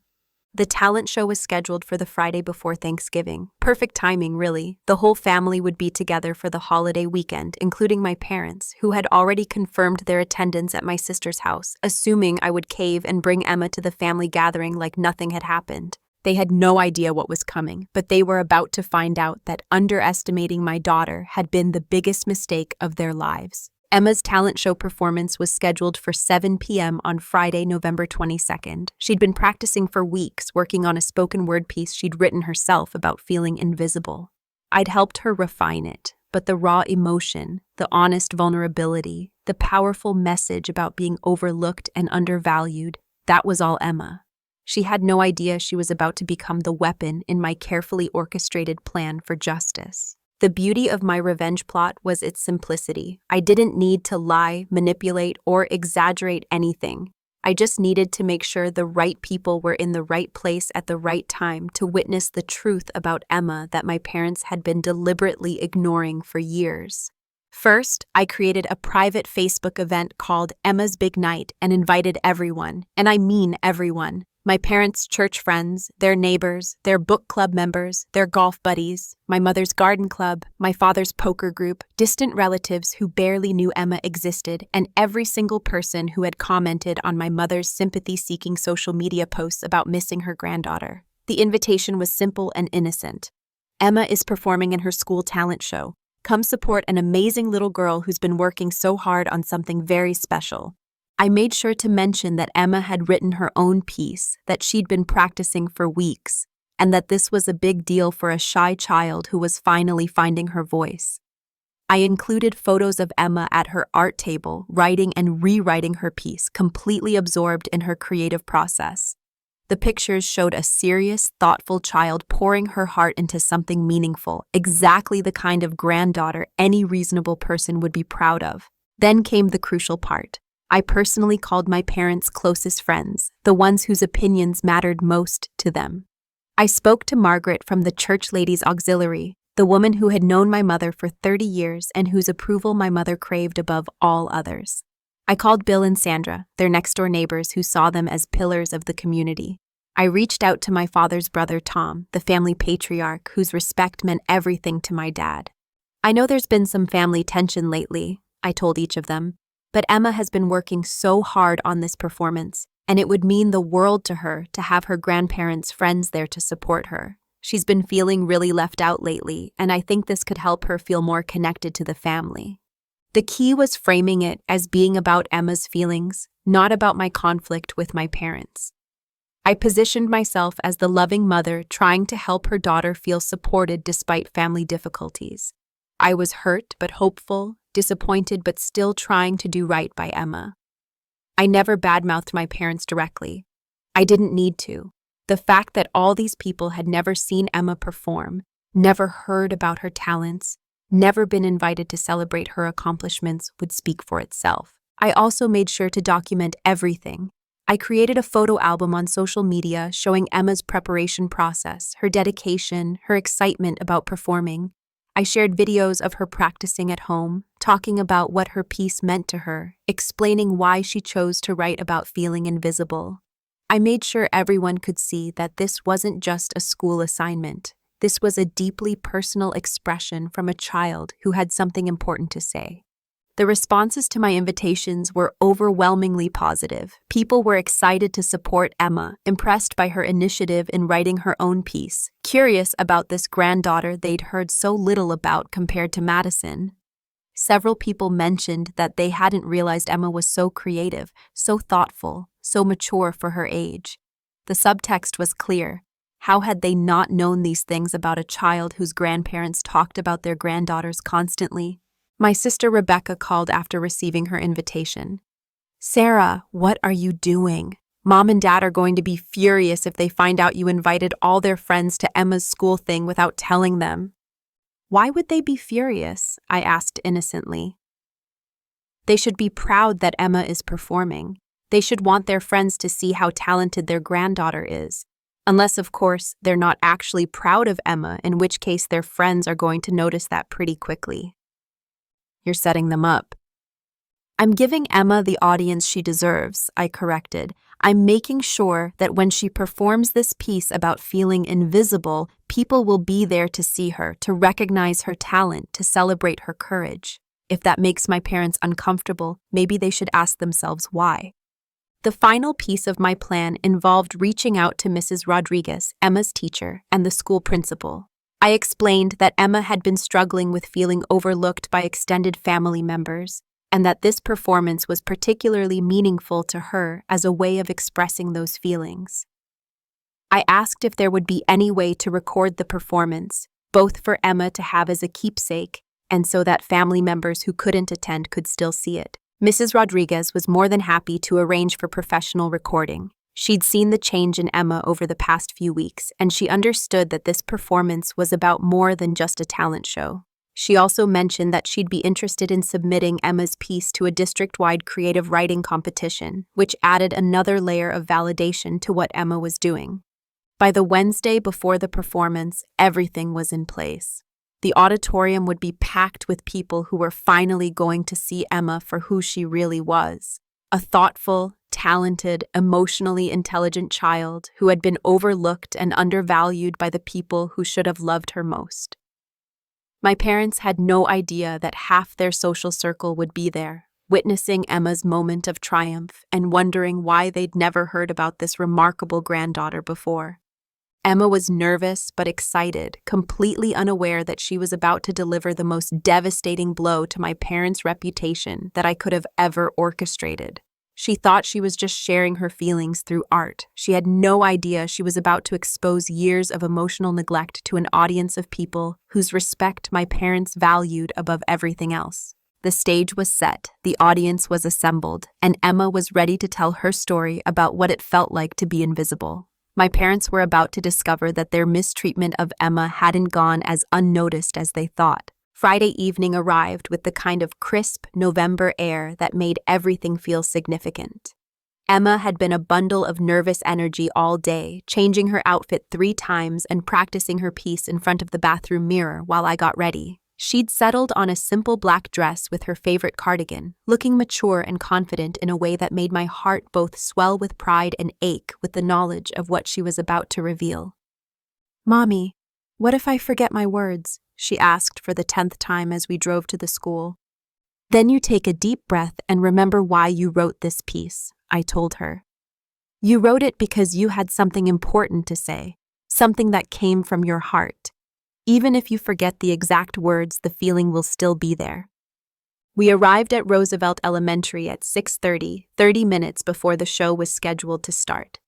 The talent show was scheduled for the Friday before Thanksgiving. Perfect timing, really. The whole family would be together for the holiday weekend, including my parents, who had already confirmed their attendance at my sister's house, assuming I would cave and bring Emma to the family gathering like nothing had happened. They had no idea what was coming, but they were about to find out that underestimating my daughter had been the biggest mistake of their lives. Emma's talent show performance was scheduled for 7 p.m. on Friday, November 22nd. She'd been practicing for weeks, working on a spoken word piece she'd written herself about feeling invisible. I'd helped her refine it, but the raw emotion, the honest vulnerability, the powerful message about being overlooked and undervalued, that was all Emma. She had no idea she was about to become the weapon in my carefully orchestrated plan for justice. The beauty of my revenge plot was its simplicity. I didn't need to lie, manipulate, or exaggerate anything. I just needed to make sure the right people were in the right place at the right time to witness the truth about Emma that my parents had been deliberately ignoring for years. First, I created a private Facebook event called Emma's Big Night and invited everyone, and I mean everyone. My parents' church friends, their neighbors, their book club members, their golf buddies, my mother's garden club, my father's poker group, distant relatives who barely knew Emma existed, and every single person who had commented on my mother's sympathy-seeking social media posts about missing her granddaughter. The invitation was simple and innocent. Emma is performing in her school talent show. Come support an amazing little girl who's been working so hard on something very special. I made sure to mention that Emma had written her own piece, that she'd been practicing for weeks, and that this was a big deal for a shy child who was finally finding her voice. I included photos of Emma at her art table, writing and rewriting her piece, completely absorbed in her creative process. The pictures showed a serious, thoughtful child pouring her heart into something meaningful, exactly the kind of granddaughter any reasonable person would be proud of. Then came the crucial part. I personally called my parents' closest friends, the ones whose opinions mattered most to them. I spoke to Margaret from the Church Ladies Auxiliary, the woman who had known my mother for 30 years and whose approval my mother craved above all others. I called Bill and Sandra, their next-door neighbors who saw them as pillars of the community. I reached out to my father's brother Tom, the family patriarch whose respect meant everything to my dad. I know there's been some family tension lately, I told each of them. But Emma has been working so hard on this performance, and it would mean the world to her to have her grandparents' friends there to support her. She's been feeling really left out lately, and I think this could help her feel more connected to the family. The key was framing it as being about Emma's feelings, not about my conflict with my parents. I positioned myself as the loving mother trying to help her daughter feel supported despite family difficulties. I was hurt but hopeful, disappointed but still trying to do right by Emma. I never badmouthed my parents directly. I didn't need to. The fact that all these people had never seen Emma perform, never heard about her talents, never been invited to celebrate her accomplishments would speak for itself. I also made sure to document everything. I created a photo album on social media showing Emma's preparation process, her dedication, her excitement about performing. I shared videos of her practicing at home, talking about what her piece meant to her, explaining why she chose to write about feeling invisible. I made sure everyone could see that this wasn't just a school assignment. This was a deeply personal expression from a child who had something important to say. The responses to my invitations were overwhelmingly positive. People were excited to support Emma, impressed by her initiative in writing her own piece, curious about this granddaughter they'd heard so little about compared to Madison. Several people mentioned that they hadn't realized Emma was so creative, so thoughtful, so mature for her age. The subtext was clear. How had they not known these things about a child whose grandparents talked about their granddaughters constantly? My sister Rebecca called after receiving her invitation. "Sarah, what are you doing? Mom and Dad are going to be furious if they find out you invited all their friends to Emma's school thing without telling them." "Why would they be furious?" I asked innocently. "They should be proud that Emma is performing. They should want their friends to see how talented their granddaughter is. Unless, of course, they're not actually proud of Emma, in which case their friends are going to notice that pretty quickly." "You're setting them up." "I'm giving Emma the audience she deserves," I corrected. "I'm making sure that when she performs this piece about feeling invisible, people will be there to see her, to recognize her talent, to celebrate her courage. If that makes my parents uncomfortable, maybe they should ask themselves why." The final piece of my plan involved reaching out to Mrs. Rodriguez, Emma's teacher, and the school principal. I explained that Emma had been struggling with feeling overlooked by extended family members, and that this performance was particularly meaningful to her as a way of expressing those feelings. I asked if there would be any way to record the performance, both for Emma to have as a keepsake and so that family members who couldn't attend could still see it. Mrs. Rodriguez was more than happy to arrange for professional recording. She'd seen the change in Emma over the past few weeks, and she understood that this performance was about more than just a talent show. She also mentioned that she'd be interested in submitting Emma's piece to a district-wide creative writing competition, which added another layer of validation to what Emma was doing. By the Wednesday before the performance, everything was in place. The auditorium would be packed with people who were finally going to see Emma for who she really was, a thoughtful, talented, emotionally intelligent child who had been overlooked and undervalued by the people who should have loved her most. My parents had no idea that half their social circle would be there, witnessing Emma's moment of triumph and wondering why they'd never heard about this remarkable granddaughter before. Emma was nervous but excited, completely unaware that she was about to deliver the most devastating blow to my parents' reputation that I could have ever orchestrated. She thought she was just sharing her feelings through art. She had no idea she was about to expose years of emotional neglect to an audience of people whose respect my parents valued above everything else. The stage was set, the audience was assembled, and Emma was ready to tell her story about what it felt like to be invisible. My parents were about to discover that their mistreatment of Emma hadn't gone as unnoticed as they thought. Friday evening arrived with the kind of crisp November air that made everything feel significant. Emma had been a bundle of nervous energy all day, changing her outfit 3 times and practicing her piece in front of the bathroom mirror while I got ready. She'd settled on a simple black dress with her favorite cardigan, looking mature and confident in a way that made my heart both swell with pride and ache with the knowledge of what she was about to reveal. "Mommy, what if I forget my words?" she asked for the 10th time as we drove to the school. "Then you take a deep breath and remember why you wrote this piece," I told her. "You wrote it because you had something important to say, something that came from your heart. Even if you forget the exact words, the feeling will still be there. We arrived at Roosevelt Elementary at 6:30, 30 minutes before the show was scheduled to start.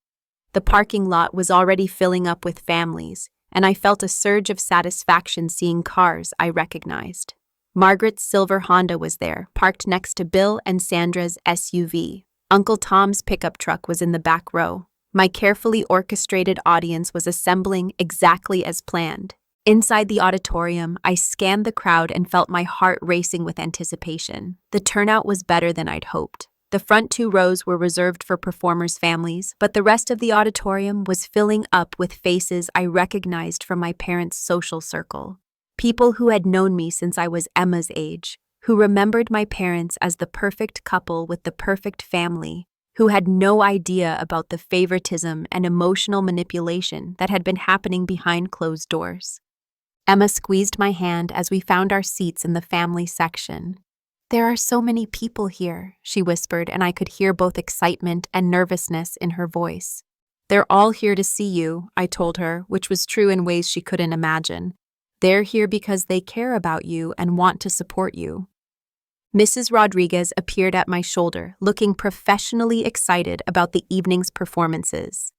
The parking lot was already filling up with families, and I felt a surge of satisfaction seeing cars I recognized. Margaret's silver Honda was there, parked next to Bill and Sandra's SUV. Uncle Tom's pickup truck was in the back row. My carefully orchestrated audience was assembling exactly as planned. Inside the auditorium, I scanned the crowd and felt my heart racing with anticipation. The turnout was better than I'd hoped. The front 2 rows were reserved for performers' families, but the rest of the auditorium was filling up with faces I recognized from my parents' social circle. People who had known me since I was Emma's age, who remembered my parents as the perfect couple with the perfect family, who had no idea about the favoritism and emotional manipulation that had been happening behind closed doors. Emma squeezed my hand as we found our seats in the family section. "There are so many people here," she whispered, and I could hear both excitement and nervousness in her voice. "They're all here to see you," I told her, which was true in ways she couldn't imagine. "They're here because they care about you and want to support you." Mrs. Rodriguez appeared at my shoulder, looking professionally excited about the evening's performances.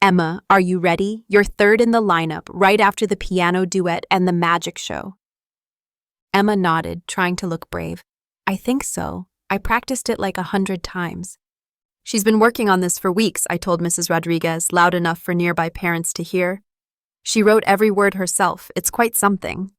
"Emma, are you ready? You're third in the lineup, right after the piano duet and the magic show." Emma nodded, trying to look brave. "I think so. I practiced it like 100 times." "She's been working on this for weeks," I told Mrs. Rodriguez, loud enough for nearby parents to hear. "She wrote every word herself. It's quite something."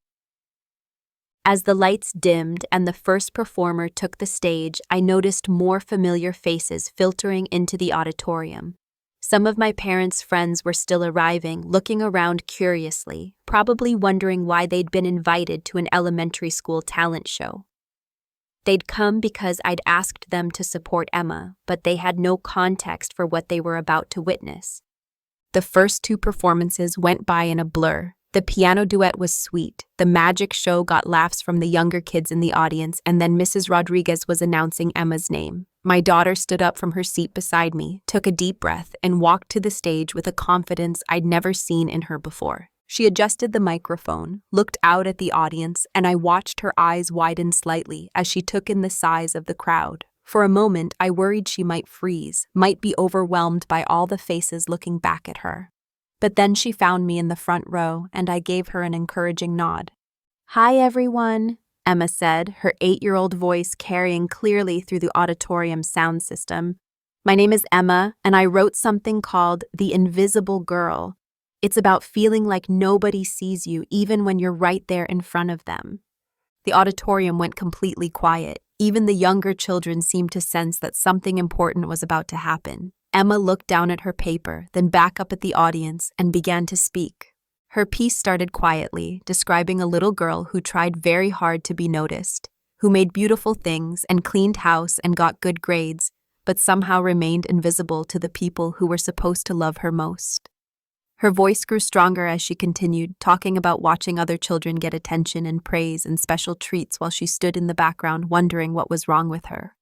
As the lights dimmed and the first performer took the stage, I noticed more familiar faces filtering into the auditorium. Some of my parents' friends were still arriving, looking around curiously, probably wondering why they'd been invited to an elementary school talent show. They'd come because I'd asked them to support Emma, but they had no context for what they were about to witness. The first 2 performances went by in a blur. The piano duet was sweet, the magic show got laughs from the younger kids in the audience, and then Mrs. Rodriguez was announcing Emma's name. My daughter stood up from her seat beside me, took a deep breath, and walked to the stage with a confidence I'd never seen in her before. She adjusted the microphone, looked out at the audience, and I watched her eyes widen slightly as she took in the size of the crowd. For a moment, I worried she might freeze, might be overwhelmed by all the faces looking back at her. But then she found me in the front row, and I gave her an encouraging nod. "Hi, everyone," Emma said, her 8-year-old voice carrying clearly through the auditorium sound system. "My name is Emma, and I wrote something called The Invisible Girl. It's about feeling like nobody sees you even when you're right there in front of them." The auditorium went completely quiet. Even the younger children seemed to sense that something important was about to happen. Emma looked down at her paper, then back up at the audience, and began to speak. Her piece started quietly, describing a little girl who tried very hard to be noticed, who made beautiful things and cleaned house and got good grades, but somehow remained invisible to the people who were supposed to love her most. Her voice grew stronger as she continued, talking about watching other children get attention and praise and special treats while she stood in the background wondering what was wrong with her.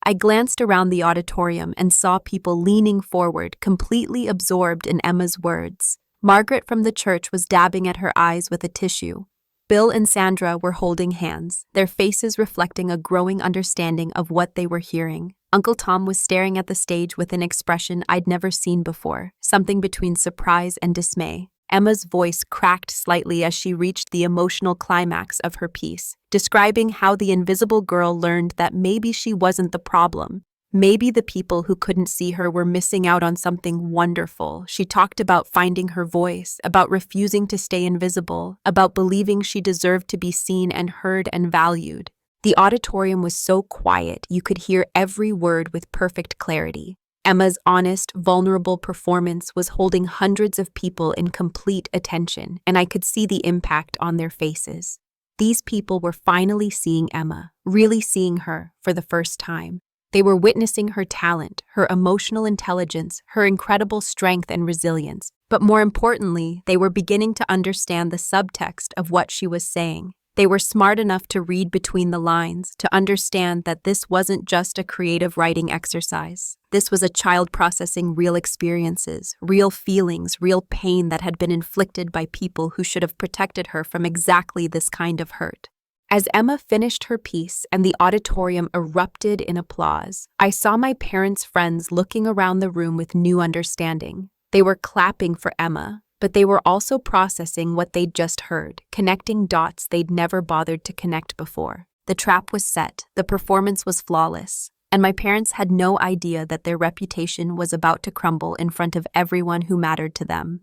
I glanced around the auditorium and saw people leaning forward, completely absorbed in Emma's words. Margaret from the church was dabbing at her eyes with a tissue. Bill and Sandra were holding hands, their faces reflecting a growing understanding of what they were hearing. Uncle Tom was staring at the stage with an expression I'd never seen before, something between surprise and dismay. Emma's voice cracked slightly as she reached the emotional climax of her piece, describing how the invisible girl learned that maybe she wasn't the problem. Maybe the people who couldn't see her were missing out on something wonderful. She talked about finding her voice, about refusing to stay invisible, about believing she deserved to be seen and heard and valued. The auditorium was so quiet you could hear every word with perfect clarity. Emma's honest, vulnerable performance was holding hundreds of people in complete attention, and I could see the impact on their faces. These people were finally seeing Emma, really seeing her for the first time. They were witnessing her talent, her emotional intelligence, her incredible strength and resilience. But more importantly, they were beginning to understand the subtext of what she was saying. They were smart enough to read between the lines, to understand that this wasn't just a creative writing exercise. This was a child processing real experiences, real feelings, real pain that had been inflicted by people who should have protected her from exactly this kind of hurt. As Emma finished her piece and the auditorium erupted in applause, I saw my parents' friends looking around the room with new understanding. They were clapping for Emma, but they were also processing what they'd just heard, connecting dots they'd never bothered to connect before. The trap was set, the performance was flawless, and my parents had no idea that their reputation was about to crumble in front of everyone who mattered to them.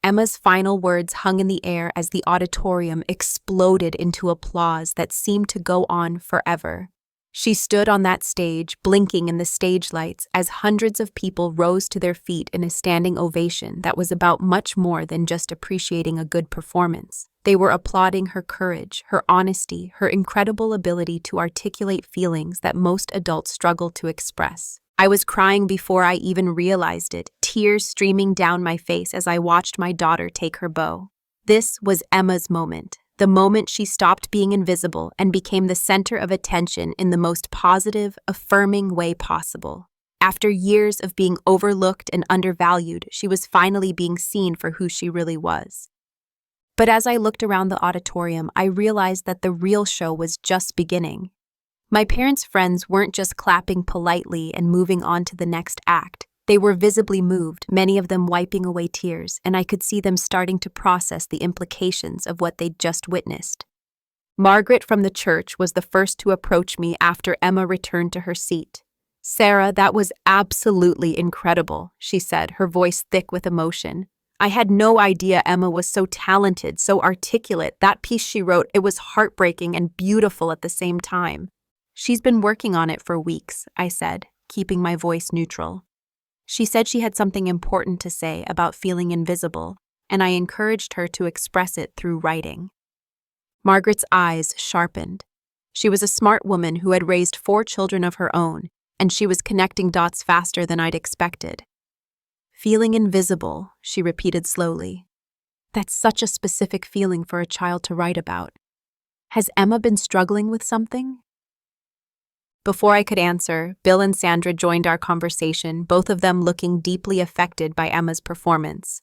Emma's final words hung in the air as the auditorium exploded into applause that seemed to go on forever. She stood on that stage, blinking in the stage lights, as hundreds of people rose to their feet in a standing ovation that was about much more than just appreciating a good performance. They were applauding her courage, her honesty, her incredible ability to articulate feelings that most adults struggle to express. I was crying before I even realized it, tears streaming down my face as I watched my daughter take her bow. This was Emma's moment. The moment she stopped being invisible and became the center of attention in the most positive, affirming way possible. After years of being overlooked and undervalued, she was finally being seen for who she really was. But as I looked around the auditorium, I realized that the real show was just beginning. My parents' friends weren't just clapping politely and moving on to the next act. They were visibly moved, many of them wiping away tears, and I could see them starting to process the implications of what they'd just witnessed. Margaret from the church was the first to approach me after Emma returned to her seat. "Sarah, that was absolutely incredible," she said, her voice thick with emotion. "I had no idea Emma was so talented, so articulate. That piece she wrote, it was heartbreaking and beautiful at the same time." "She's been working on it for weeks," I said, keeping my voice neutral. She said she had something important to say about feeling invisible, and I encouraged her to express it through writing. Margaret's eyes sharpened. She was a smart woman who had raised 4 children of her own, and she was connecting dots faster than I'd expected. "Feeling invisible," she repeated slowly. "That's such a specific feeling for a child to write about. Has Emma been struggling with something?" Before I could answer, Bill and Sandra joined our conversation, both of them looking deeply affected by Emma's performance.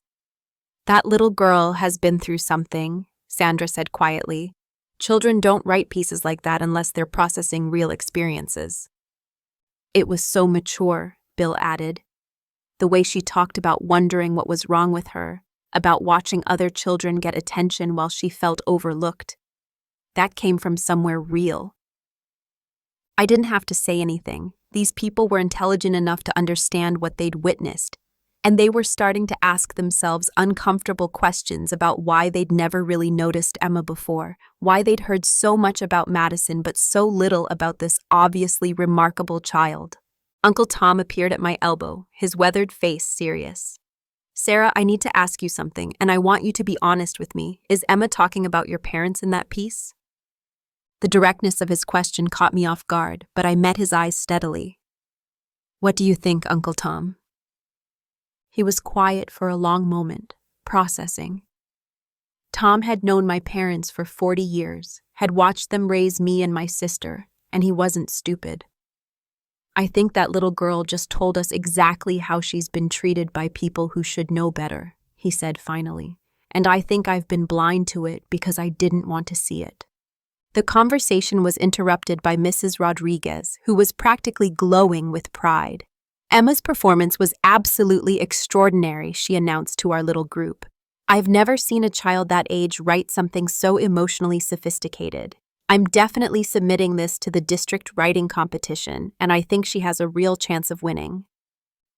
"That little girl has been through something," Sandra said quietly. "Children don't write pieces like that unless they're processing real experiences." "It was so mature," Bill added. "The way she talked about wondering what was wrong with her, about watching other children get attention while she felt overlooked. That came from somewhere real." I didn't have to say anything. These people were intelligent enough to understand what they'd witnessed, and they were starting to ask themselves uncomfortable questions about why they'd never really noticed Emma before, why they'd heard so much about Madison but so little about this obviously remarkable child. Uncle Tom appeared at my elbow, his weathered face serious. "Sarah, I need to ask you something, and I want you to be honest with me. Is Emma talking about your parents in that piece?" The directness of his question caught me off guard, but I met his eyes steadily. "What do you think, Uncle Tom?" He was quiet for a long moment, processing. Tom had known my parents for 40 years, had watched them raise me and my sister, and he wasn't stupid. "I think that little girl just told us exactly how she's been treated by people who should know better," he said finally, "and I think I've been blind to it because I didn't want to see it." The conversation was interrupted by Mrs. Rodriguez, who was practically glowing with pride. "Emma's performance was absolutely extraordinary," she announced to our little group. "I've never seen a child that age write something so emotionally sophisticated. I'm definitely submitting this to the district writing competition, and I think she has a real chance of winning."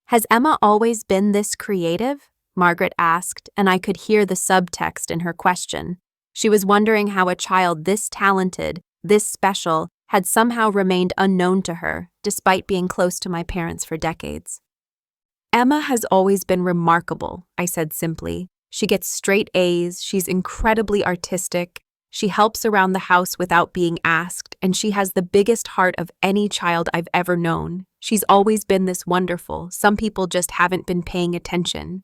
"Has Emma always been this creative?" Margaret asked, and I could hear the subtext in her question. She was wondering how a child this talented, this special, had somehow remained unknown to her, despite being close to my parents for decades. "Emma has always been remarkable," I said simply. "She gets straight A's, she's incredibly artistic, she helps around the house without being asked, and she has the biggest heart of any child I've ever known. She's always been this wonderful. Some people just haven't been paying attention."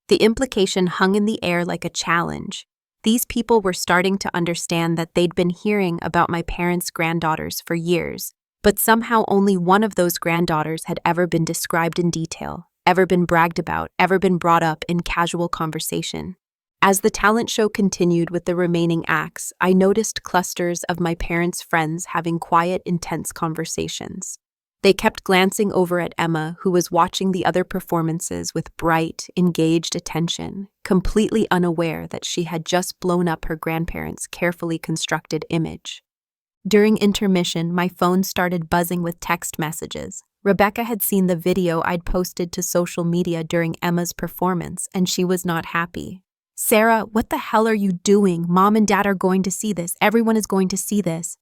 The implication hung in the air like a challenge. These people were starting to understand that they'd been hearing about my parents' granddaughters for years, but somehow only one of those granddaughters had ever been described in detail, ever been bragged about, ever been brought up in casual conversation. As the talent show continued with the remaining acts, I noticed clusters of my parents' friends having quiet, intense conversations. They kept glancing over at Emma, who was watching the other performances with bright, engaged attention, completely unaware that she had just blown up her grandparents' carefully constructed image. During intermission, my phone started buzzing with text messages. Rebecca had seen the video I'd posted to social media during Emma's performance, and she was not happy. "Sarah, what the hell are you doing? Mom and Dad are going to see this. Everyone is going to see this."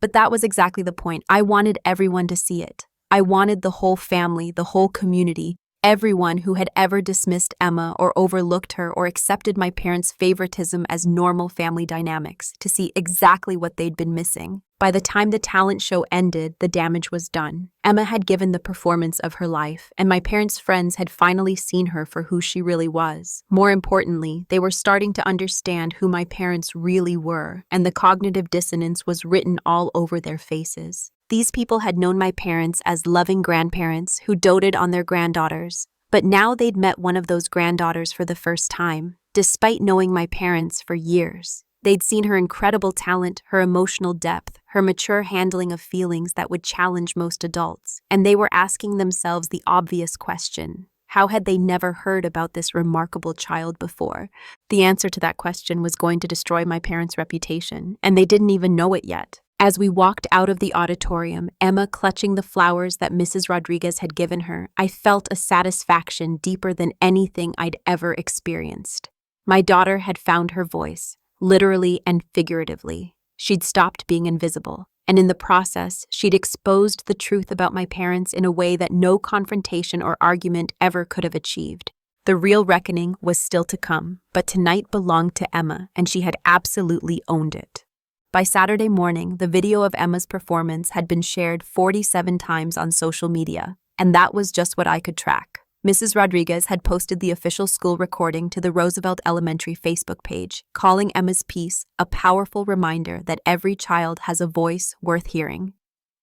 But that was exactly the point. I wanted everyone to see it. I wanted the whole family, the whole community, everyone who had ever dismissed Emma or overlooked her or accepted my parents' favoritism as normal family dynamics to see exactly what they'd been missing. By the time the talent show ended, the damage was done. Emma had given the performance of her life, and my parents' friends had finally seen her for who she really was. More importantly, they were starting to understand who my parents really were, and the cognitive dissonance was written all over their faces. These people had known my parents as loving grandparents who doted on their granddaughters, but now they'd met one of those granddaughters for the first time, despite knowing my parents for years. They'd seen her incredible talent, her emotional depth, her mature handling of feelings that would challenge most adults, and they were asking themselves the obvious question: how had they never heard about this remarkable child before? The answer to that question was going to destroy my parents' reputation, and they didn't even know it yet. As we walked out of the auditorium, Emma clutching the flowers that Mrs. Rodriguez had given her, I felt a satisfaction deeper than anything I'd ever experienced. My daughter had found her voice, literally and figuratively. She'd stopped being invisible, and in the process, she'd exposed the truth about my parents in a way that no confrontation or argument ever could have achieved. The real reckoning was still to come, but tonight belonged to Emma, and she had absolutely owned it. By Saturday morning, the video of Emma's performance had been shared 47 times on social media, and that was just what I could track. Mrs. Rodriguez had posted the official school recording to the Roosevelt Elementary Facebook page, calling Emma's piece a powerful reminder that every child has a voice worth hearing.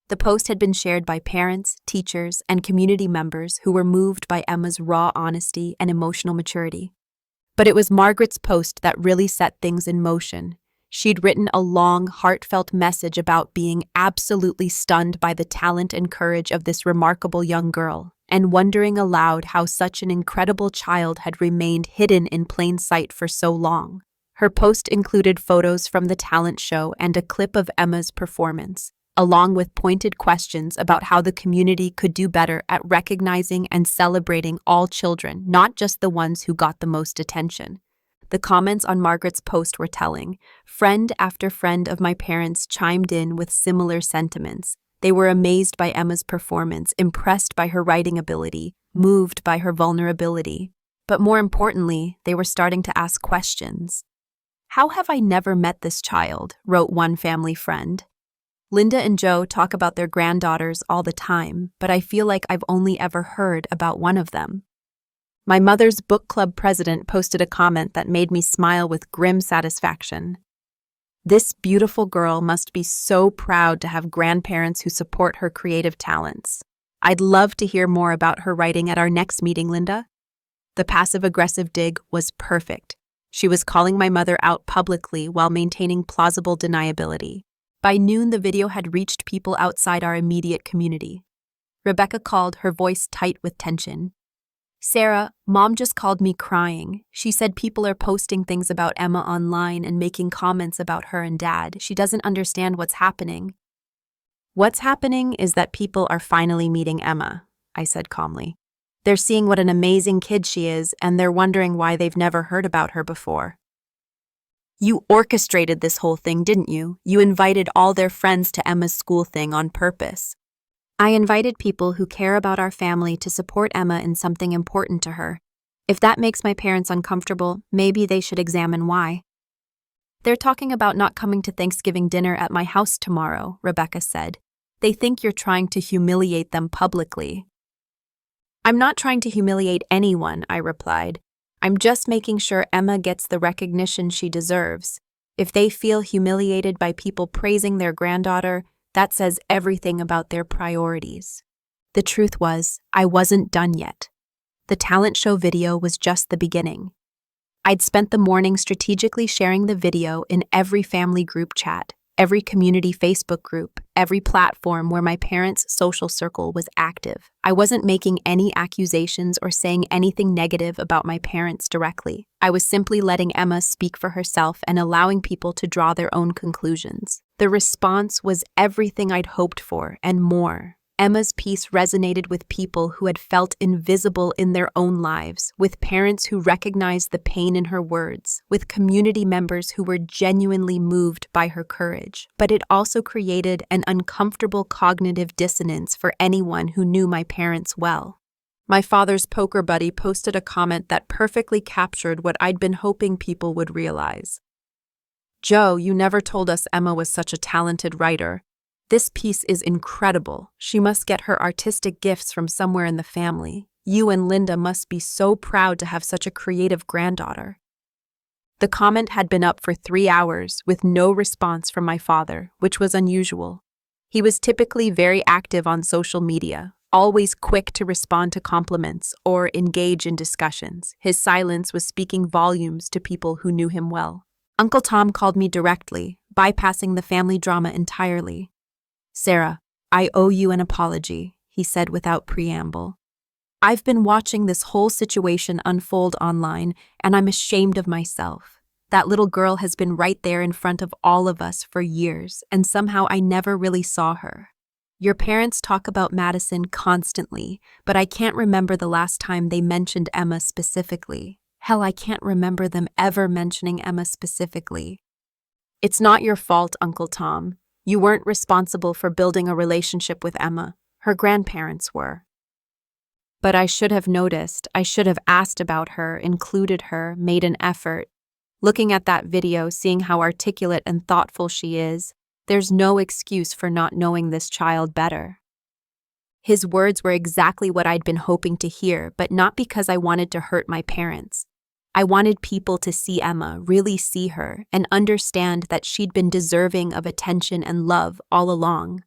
The post had been shared by parents, teachers, and community members who were moved by Emma's raw honesty and emotional maturity. But it was Margaret's post that really set things in motion. She'd written a long, heartfelt message about being absolutely stunned by the talent and courage of this remarkable young girl, and wondering aloud how such an incredible child had remained hidden in plain sight for so long. Her post included photos from the talent show and a clip of Emma's performance, along with pointed questions about how the community could do better at recognizing and celebrating all children, not just the ones who got the most attention. The comments on Margaret's post were telling. Friend after friend of my parents chimed in with similar sentiments. They were amazed by Emma's performance, impressed by her writing ability, moved by her vulnerability. But more importantly, they were starting to ask questions. "How have I never met this child?" wrote one family friend. "Linda and Joe talk about their granddaughters all the time, but I feel like I've only ever heard about one of them." My mother's book club president posted a comment that made me smile with grim satisfaction. "This beautiful girl must be so proud to have grandparents who support her creative talents. I'd love to hear more about her writing at our next meeting, Linda." The passive-aggressive dig was perfect. She was calling my mother out publicly while maintaining plausible deniability. By noon, the video had reached people outside our immediate community. Rebecca called, her voice tight with tension. "Sarah, Mom just called me crying. She said people are posting things about Emma online and making comments about her and Dad. She doesn't understand what's happening." "What's happening is that people are finally meeting Emma," I said calmly. "They're seeing what an amazing kid she is, and they're wondering why they've never heard about her before." "You orchestrated this whole thing, didn't you? You invited all their friends to Emma's school thing on purpose." "I invited people who care about our family to support Emma in something important to her. If that makes my parents uncomfortable, maybe they should examine why." "They're talking about not coming to Thanksgiving dinner at my house tomorrow," Rebecca said. "They think you're trying to humiliate them publicly." "I'm not trying to humiliate anyone," I replied. I'm just making sure Emma gets the recognition she deserves. If they feel humiliated by people praising their granddaughter, that says everything about their priorities." The truth was, I wasn't done yet. The talent show video was just the beginning. I'd spent the morning strategically sharing the video in every family group chat, every community Facebook group, every platform where my parents' social circle was active. I wasn't making any accusations or saying anything negative about my parents directly. I was simply letting Emma speak for herself and allowing people to draw their own conclusions. The response was everything I'd hoped for and more. Emma's piece resonated with people who had felt invisible in their own lives, with parents who recognized the pain in her words, with community members who were genuinely moved by her courage. But it also created an uncomfortable cognitive dissonance for anyone who knew my parents well. My father's poker buddy posted a comment that perfectly captured what I'd been hoping people would realize. "Joe, you never told us Emma was such a talented writer. This piece is incredible. She must get her artistic gifts from somewhere in the family. You and Linda must be so proud to have such a creative granddaughter." The comment had been up for 3 hours with no response from my father, which was unusual. He was typically very active on social media, always quick to respond to compliments or engage in discussions. His silence was speaking volumes to people who knew him well. Uncle Tom called me directly, bypassing the family drama entirely. "Sarah, I owe you an apology," he said without preamble. "I've been watching this whole situation unfold online, and I'm ashamed of myself. That little girl has been right there in front of all of us for years, and somehow I never really saw her. Your parents talk about Madison constantly, but I can't remember the last time they mentioned Emma specifically. Hell, I can't remember them ever mentioning Emma specifically. It's not your fault, Uncle Tom. You weren't responsible for building a relationship with Emma. Her grandparents were. But I should have noticed. I should have asked about her, included her, made an effort. Looking at that video, seeing how articulate and thoughtful she is, there's no excuse for not knowing this child better." His words were exactly what I'd been hoping to hear, but not because I wanted to hurt my parents. I wanted people to see Emma, really see her, and understand that she'd been deserving of attention and love all along.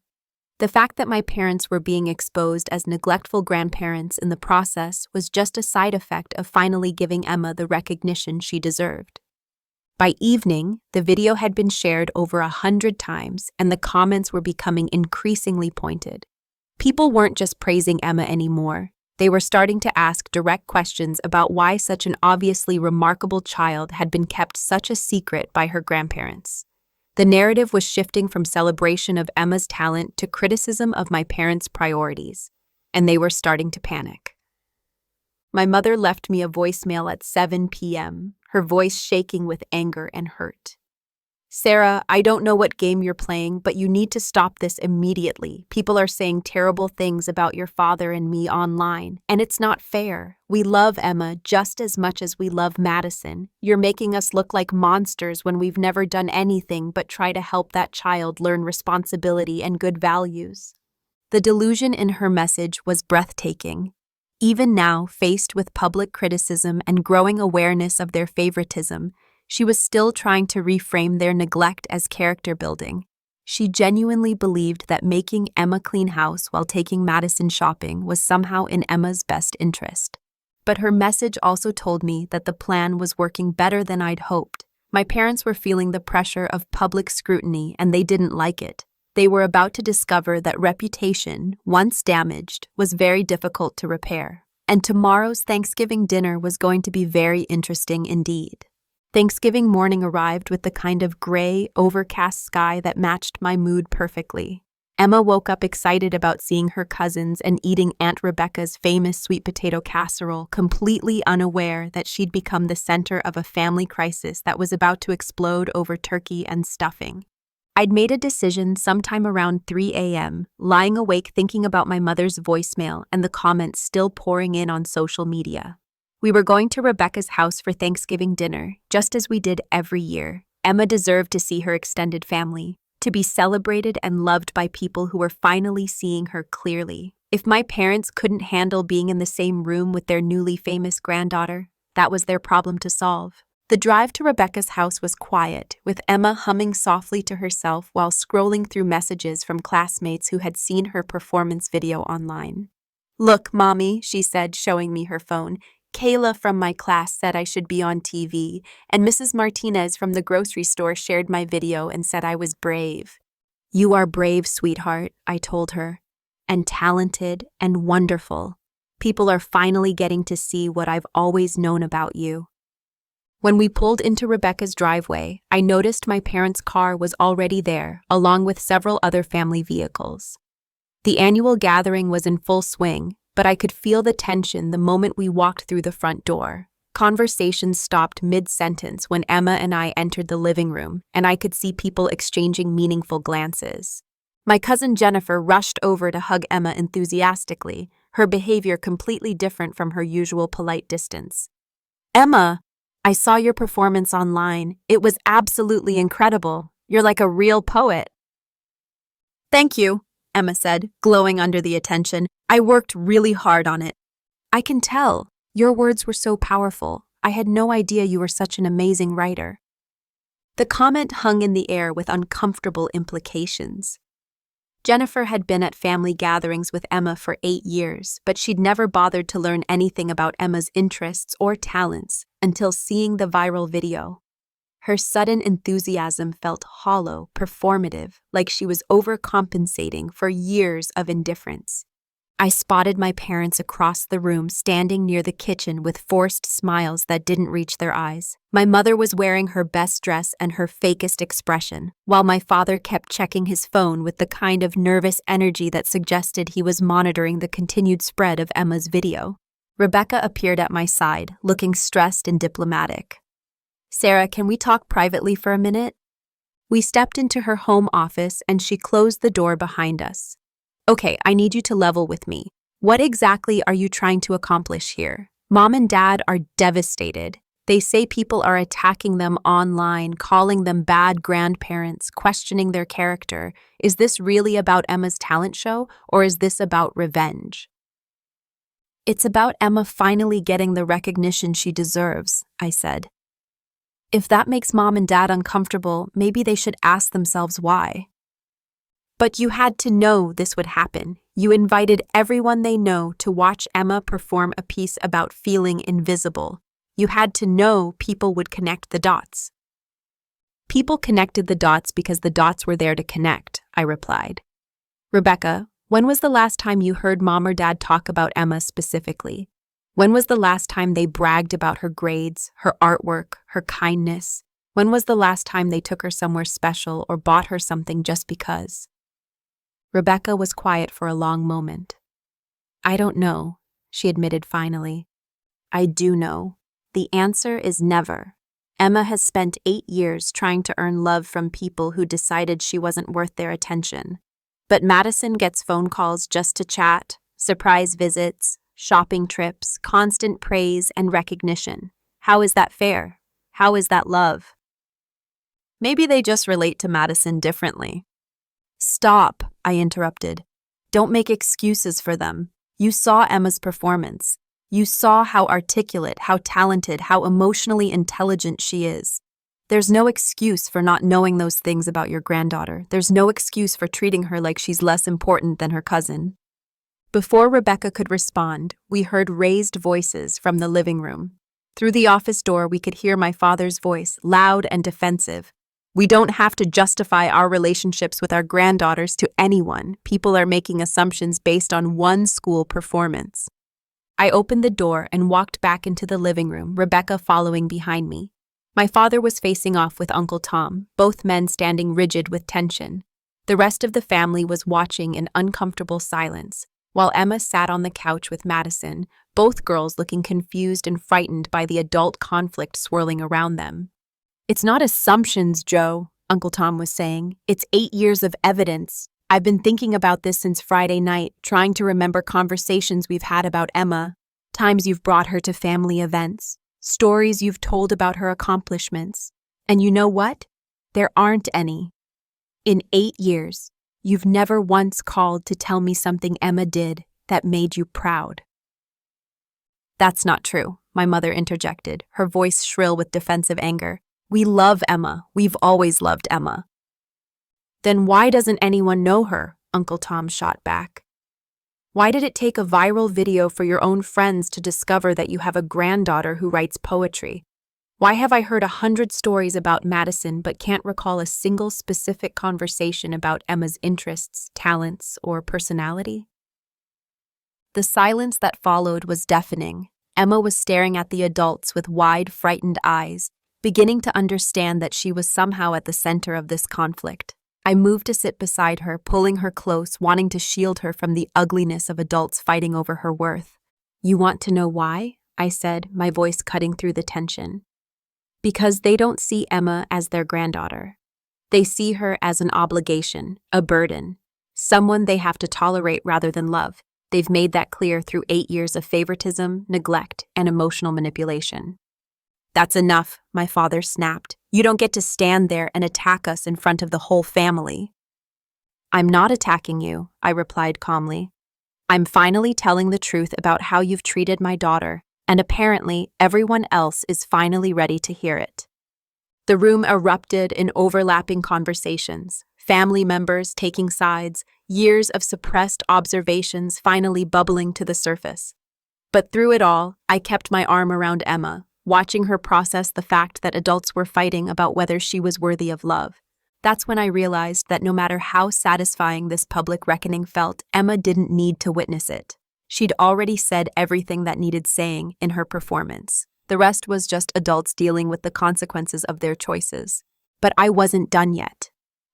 The fact that my parents were being exposed as neglectful grandparents in the process was just a side effect of finally giving Emma the recognition she deserved. By evening, the video had been shared over 100 times, and the comments were becoming increasingly pointed. People weren't just praising Emma anymore. They were starting to ask direct questions about why such an obviously remarkable child had been kept such a secret by her grandparents. The narrative was shifting from celebration of Emma's talent to criticism of my parents' priorities, and they were starting to panic. My mother left me a voicemail at 7 p.m., her voice shaking with anger and hurt. "Sarah, I don't know what game you're playing, but you need to stop this immediately. People are saying terrible things about your father and me online, and it's not fair. We love Emma just as much as we love Madison. You're making us look like monsters when we've never done anything but try to help that child learn responsibility and good values." The delusion in her message was breathtaking. Even now, faced with public criticism and growing awareness of their favoritism, she was still trying to reframe their neglect as character building. She genuinely believed that making Emma clean house while taking Madison shopping was somehow in Emma's best interest. But her message also told me that the plan was working better than I'd hoped. My parents were feeling the pressure of public scrutiny, and they didn't like it. They were about to discover that reputation, once damaged, was very difficult to repair. And tomorrow's Thanksgiving dinner was going to be very interesting indeed. Thanksgiving morning arrived with the kind of gray, overcast sky that matched my mood perfectly. Emma woke up excited about seeing her cousins and eating Aunt Rebecca's famous sweet potato casserole, completely unaware that she'd become the center of a family crisis that was about to explode over turkey and stuffing. I'd made a decision sometime around 3 a.m., lying awake thinking about my mother's voicemail and the comments still pouring in on social media. We were going to Rebecca's house for Thanksgiving dinner, just as we did every year. Emma deserved to see her extended family, to be celebrated and loved by people who were finally seeing her clearly. If my parents couldn't handle being in the same room with their newly famous granddaughter, That was their problem to solve. The drive to Rebecca's house was quiet, with Emma humming softly to herself while scrolling through messages from classmates who had seen her performance video online. "Look, Mommy," she said, showing me her phone. "Kayla from my class said I should be on TV, and Mrs. Martinez from the grocery store shared my video and said I was brave." "You are brave, sweetheart," I told her, "and talented and wonderful. People are finally getting to see what I've always known about you." When we pulled into Rebecca's driveway, I noticed my parents' car was already there, along with several other family vehicles. The annual gathering was in full swing, but I could feel the tension the moment we walked through the front door. Conversations stopped mid-sentence when Emma and I entered the living room, and I could see people exchanging meaningful glances. My cousin Jennifer rushed over to hug Emma enthusiastically, her behavior completely different from her usual polite distance. "Emma, I saw your performance online. It was absolutely incredible. You're like a real poet." "Thank you," Emma said, glowing under the attention. "I worked really hard on it." "I can tell. Your words were so powerful. I had no idea you were such an amazing writer." The comment hung in the air with uncomfortable implications. Jennifer had been at family gatherings with Emma for 8 years, but she'd never bothered to learn anything about Emma's interests or talents until seeing the viral video. Her sudden enthusiasm felt hollow, performative, like she was overcompensating for years of indifference. I spotted my parents across the room standing near the kitchen with forced smiles that didn't reach their eyes. My mother was wearing her best dress and her fakest expression, while my father kept checking his phone with the kind of nervous energy that suggested he was monitoring the continued spread of Emma's video. Rebecca appeared at my side, looking stressed and diplomatic. "Sarah, can we talk privately for a minute?" We stepped into her home office and she closed the door behind us. "Okay, I need you to level with me. What exactly are you trying to accomplish here? Mom and Dad are devastated. They say people are attacking them online, calling them bad grandparents, questioning their character. Is this really about Emma's talent show, or is this about revenge?" "It's about Emma finally getting the recognition she deserves," I said. "If that makes Mom and Dad uncomfortable, maybe they should ask themselves why." "But you had to know this would happen. You invited everyone they know to watch Emma perform a piece about feeling invisible. You had to know people would connect the dots." "People connected the dots because the dots were there to connect," I replied. "Rebecca, when was the last time you heard Mom or Dad talk about Emma specifically? When was the last time they bragged about her grades, her artwork, her kindness? When was the last time they took her somewhere special or bought her something just because?" Rebecca was quiet for a long moment. "I don't know," she admitted finally. "I do know. The answer is never. Emma has spent 8 years trying to earn love from people who decided she wasn't worth their attention. But Madison gets phone calls just to chat, surprise visits, shopping trips, constant praise and recognition. How is that fair? How is that love?" "Maybe they just relate to Madison differently." "Stop," I interrupted. "Don't make excuses for them. You saw Emma's performance. You saw how articulate, how talented, how emotionally intelligent she is. There's no excuse for not knowing those things about your granddaughter. There's no excuse for treating her like she's less important than her cousin." Before Rebecca could respond, we heard raised voices from the living room. Through the office door, we could hear my father's voice, loud and defensive. "We don't have to justify our relationships with our granddaughters to anyone. People are making assumptions based on one school performance." I opened the door and walked back into the living room, Rebecca following behind me. My father was facing off with Uncle Tom, both men standing rigid with tension. The rest of the family was watching in uncomfortable silence, while Emma sat on the couch with Madison, both girls looking confused and frightened by the adult conflict swirling around them. "It's not assumptions, Joe," Uncle Tom was saying. "It's 8 years of evidence. I've been thinking about this since Friday night, trying to remember conversations we've had about Emma, times you've brought her to family events, stories you've told about her accomplishments. And you know what? There aren't any. In 8 years, you've never once called to tell me something Emma did that made you proud." "That's not true," my mother interjected, her voice shrill with defensive anger. We love Emma. We've always loved Emma. Then why doesn't anyone know her? Uncle Tom shot back. Why did it take a viral video for your own friends to discover that you have a granddaughter who writes poetry? Why have I heard 100 stories about Madison but can't recall a single specific conversation about Emma's interests, talents, or personality? The silence that followed was deafening. Emma was staring at the adults with wide, frightened eyes, beginning to understand that she was somehow at the center of this conflict. I moved to sit beside her, pulling her close, wanting to shield her from the ugliness of adults fighting over her worth. You want to know why? I said, my voice cutting through the tension. Because they don't see Emma as their granddaughter. They see her as an obligation, a burden, someone they have to tolerate rather than love. They've made that clear through 8 years of favoritism, neglect, and emotional manipulation. That's enough, my father snapped. You don't get to stand there and attack us in front of the whole family. I'm not attacking you, I replied calmly. I'm finally telling the truth about how you've treated my daughter, and apparently everyone else is finally ready to hear it. The room erupted in overlapping conversations, family members taking sides, years of suppressed observations finally bubbling to the surface. But through it all, I kept my arm around Emma, watching her process the fact that adults were fighting about whether she was worthy of love. That's when I realized that no matter how satisfying this public reckoning felt, Emma didn't need to witness it. She'd already said everything that needed saying in her performance. The rest was just adults dealing with the consequences of their choices. But I wasn't done yet.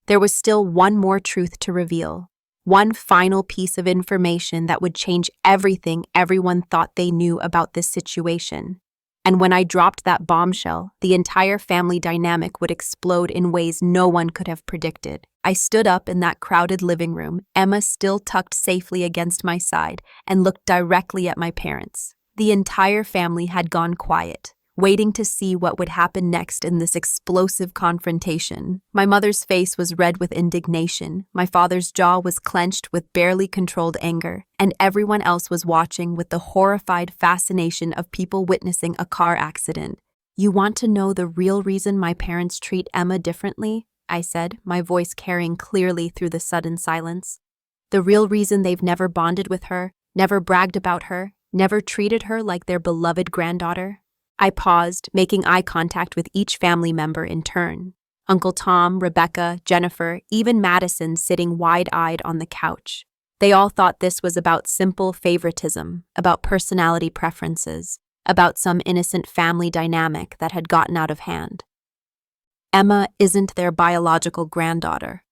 There was still one more truth to reveal. One final piece of information that would change everything everyone thought they knew about this situation. And when I dropped that bombshell, the entire family dynamic would explode in ways no one could have predicted. I stood up in that crowded living room, Emma still tucked safely against my side, and looked directly at my parents. The entire family had gone quiet, waiting to see what would happen next in this explosive confrontation. My mother's face was red with indignation, my father's jaw was clenched with barely controlled anger, and everyone else was watching with the horrified fascination of people witnessing a car accident. You want to know the real reason my parents treat Emma differently? I said, my voice carrying clearly through the sudden silence. The real reason they've never bonded with her, never bragged about her, never treated her like their beloved granddaughter? I paused, making eye contact with each family member in turn. Uncle Tom, Rebecca, Jennifer, even Madison sitting wide-eyed on the couch. They all thought this was about simple favoritism, about personality preferences, about some innocent family dynamic that had gotten out of hand. Emma isn't their biological granddaughter.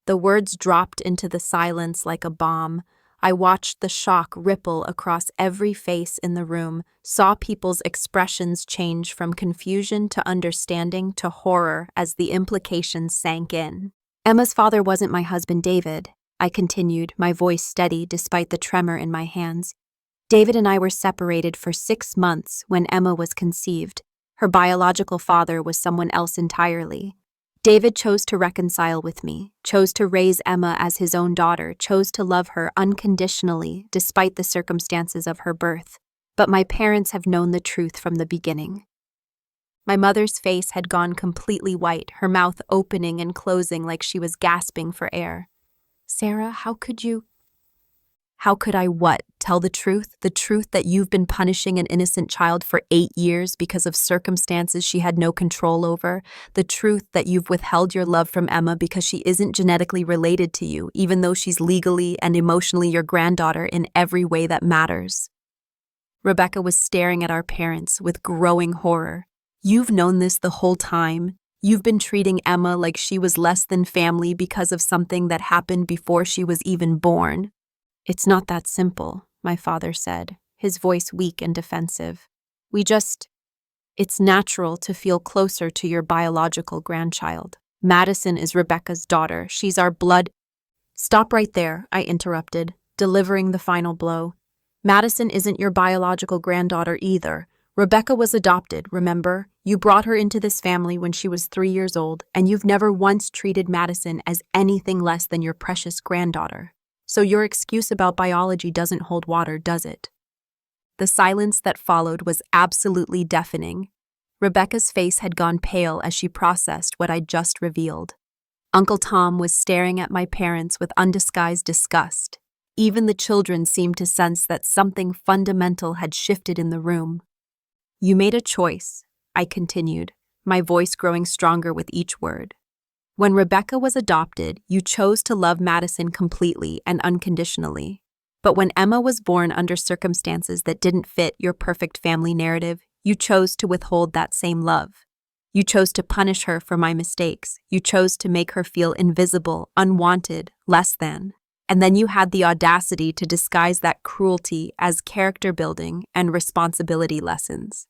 The words dropped into the silence like a bomb. I watched the shock ripple across every face in the room, saw people's expressions change from confusion to understanding to horror as the implications sank in. Emma's father wasn't my husband David, I continued, my voice steady despite the tremor in my hands. David and I were separated for 6 months when Emma was conceived. Her biological father was someone else entirely. David chose to reconcile with me, chose to raise Emma as his own daughter, chose to love her unconditionally despite the circumstances of her birth. But my parents have known the truth from the beginning. My mother's face had gone completely white, her mouth opening and closing like she was gasping for air. Sarah, how could you? How could I what? Tell the truth? The truth that you've been punishing an innocent child for 8 years because of circumstances she had no control over? The truth that you've withheld your love from Emma because she isn't genetically related to you, even though she's legally and emotionally your granddaughter in every way that matters? Rebecca was staring at our parents with growing horror. You've known this the whole time. You've been treating Emma like she was less than family because of something that happened before she was even born. It's not that simple, my father said, his voice weak and defensive. It's natural to feel closer to your biological grandchild. Madison is Rebecca's daughter. She's our blood. Stop right there, I interrupted, delivering the final blow. Madison isn't your biological granddaughter either. Rebecca was adopted, remember? You brought her into this family when she was 3 years old, and you've never once treated Madison as anything less than your precious granddaughter. So your excuse about biology doesn't hold water, does it? The silence that followed was absolutely deafening. Rebecca's face had gone pale as she processed what I'd just revealed. Uncle Tom was staring at my parents with undisguised disgust. Even the children seemed to sense that something fundamental had shifted in the room. "You made a choice," I continued, my voice growing stronger with each word. "When Rebecca was adopted, you chose to love Madison completely and unconditionally. But when Emma was born under circumstances that didn't fit your perfect family narrative, you chose to withhold that same love. You chose to punish her for my mistakes. You chose to make her feel invisible, unwanted, less than. And then you had the audacity to disguise that cruelty as character building and responsibility lessons."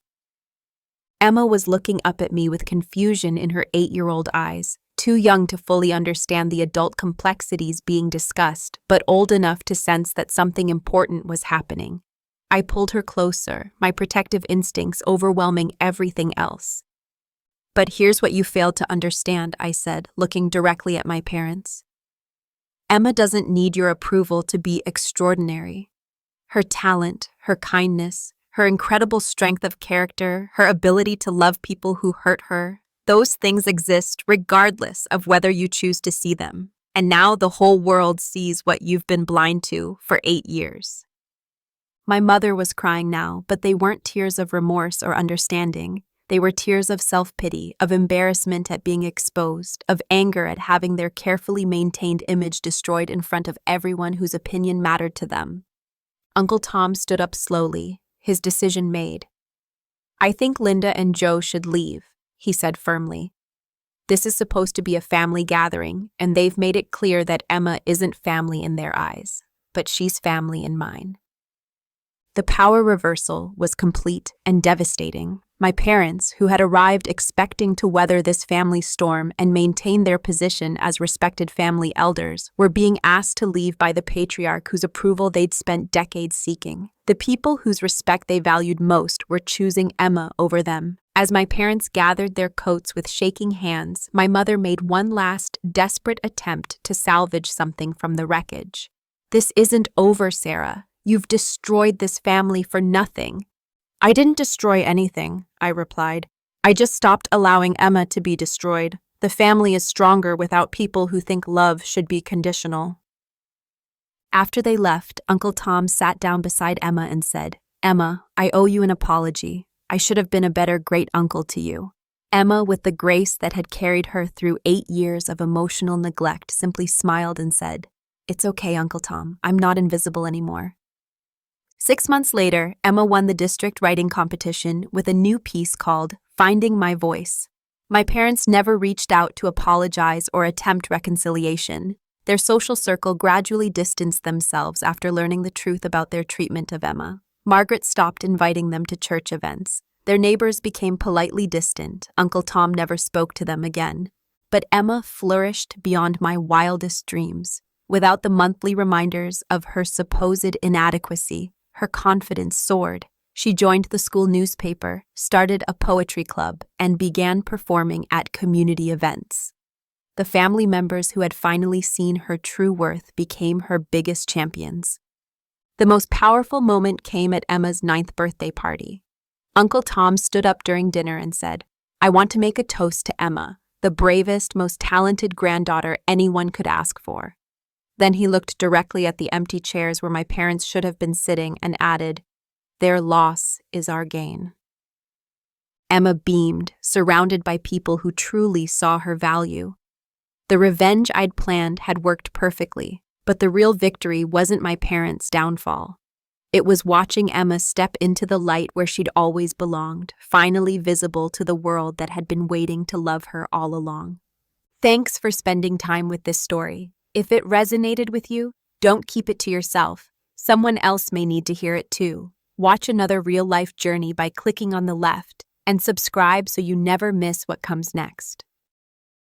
Emma was looking up at me with confusion in her 8-year-old eyes, too young to fully understand the adult complexities being discussed, but old enough to sense that something important was happening. I pulled her closer, my protective instincts overwhelming everything else. "But here's what you failed to understand," I said, looking directly at my parents. "Emma doesn't need your approval to be extraordinary. Her talent, her kindness, her incredible strength of character, her ability to love people who hurt her, those things exist regardless of whether you choose to see them. And now the whole world sees what you've been blind to for 8 years." My mother was crying now, but they weren't tears of remorse or understanding. They were tears of self-pity, of embarrassment at being exposed, of anger at having their carefully maintained image destroyed in front of everyone whose opinion mattered to them. Uncle Tom stood up slowly, his decision made. "I think Linda and Joe should leave," he said firmly. "This is supposed to be a family gathering, and they've made it clear that Emma isn't family in their eyes, but she's family in mine." The power reversal was complete and devastating. My parents, who had arrived expecting to weather this family storm and maintain their position as respected family elders, were being asked to leave by the patriarch whose approval they'd spent decades seeking. The people whose respect they valued most were choosing Emma over them. As my parents gathered their coats with shaking hands, my mother made one last, desperate attempt to salvage something from the wreckage. "This isn't over, Sarah. You've destroyed this family for nothing." "I didn't destroy anything," I replied. "I just stopped allowing Emma to be destroyed. The family is stronger without people who think love should be conditional." After they left, Uncle Tom sat down beside Emma and said, "Emma, I owe you an apology. I should have been a better great-uncle to you." Emma, with the grace that had carried her through 8 years of emotional neglect, simply smiled and said, "It's okay, Uncle Tom. I'm not invisible anymore." 6 months later, Emma won the district writing competition with a new piece called "Finding My Voice." My parents never reached out to apologize or attempt reconciliation. Their social circle gradually distanced themselves after learning the truth about their treatment of Emma. Margaret stopped inviting them to church events. Their neighbors became politely distant. Uncle Tom never spoke to them again. But Emma flourished beyond my wildest dreams. Without the monthly reminders of her supposed inadequacy, her confidence soared. She joined the school newspaper, started a poetry club, and began performing at community events. The family members who had finally seen her true worth became her biggest champions. The most powerful moment came at Emma's 9th birthday party. Uncle Tom stood up during dinner and said, "I want to make a toast to Emma, the bravest, most talented granddaughter anyone could ask for." Then he looked directly at the empty chairs where my parents should have been sitting and added, "Their loss is our gain." Emma beamed, surrounded by people who truly saw her value. The revenge I'd planned had worked perfectly, but the real victory wasn't my parents' downfall. It was watching Emma step into the light where she'd always belonged, finally visible to the world that had been waiting to love her all along. Thanks for spending time with this story. If it resonated with you, don't keep it to yourself. Someone else may need to hear it too. Watch another real-life journey by clicking on the left, and subscribe so you never miss what comes next.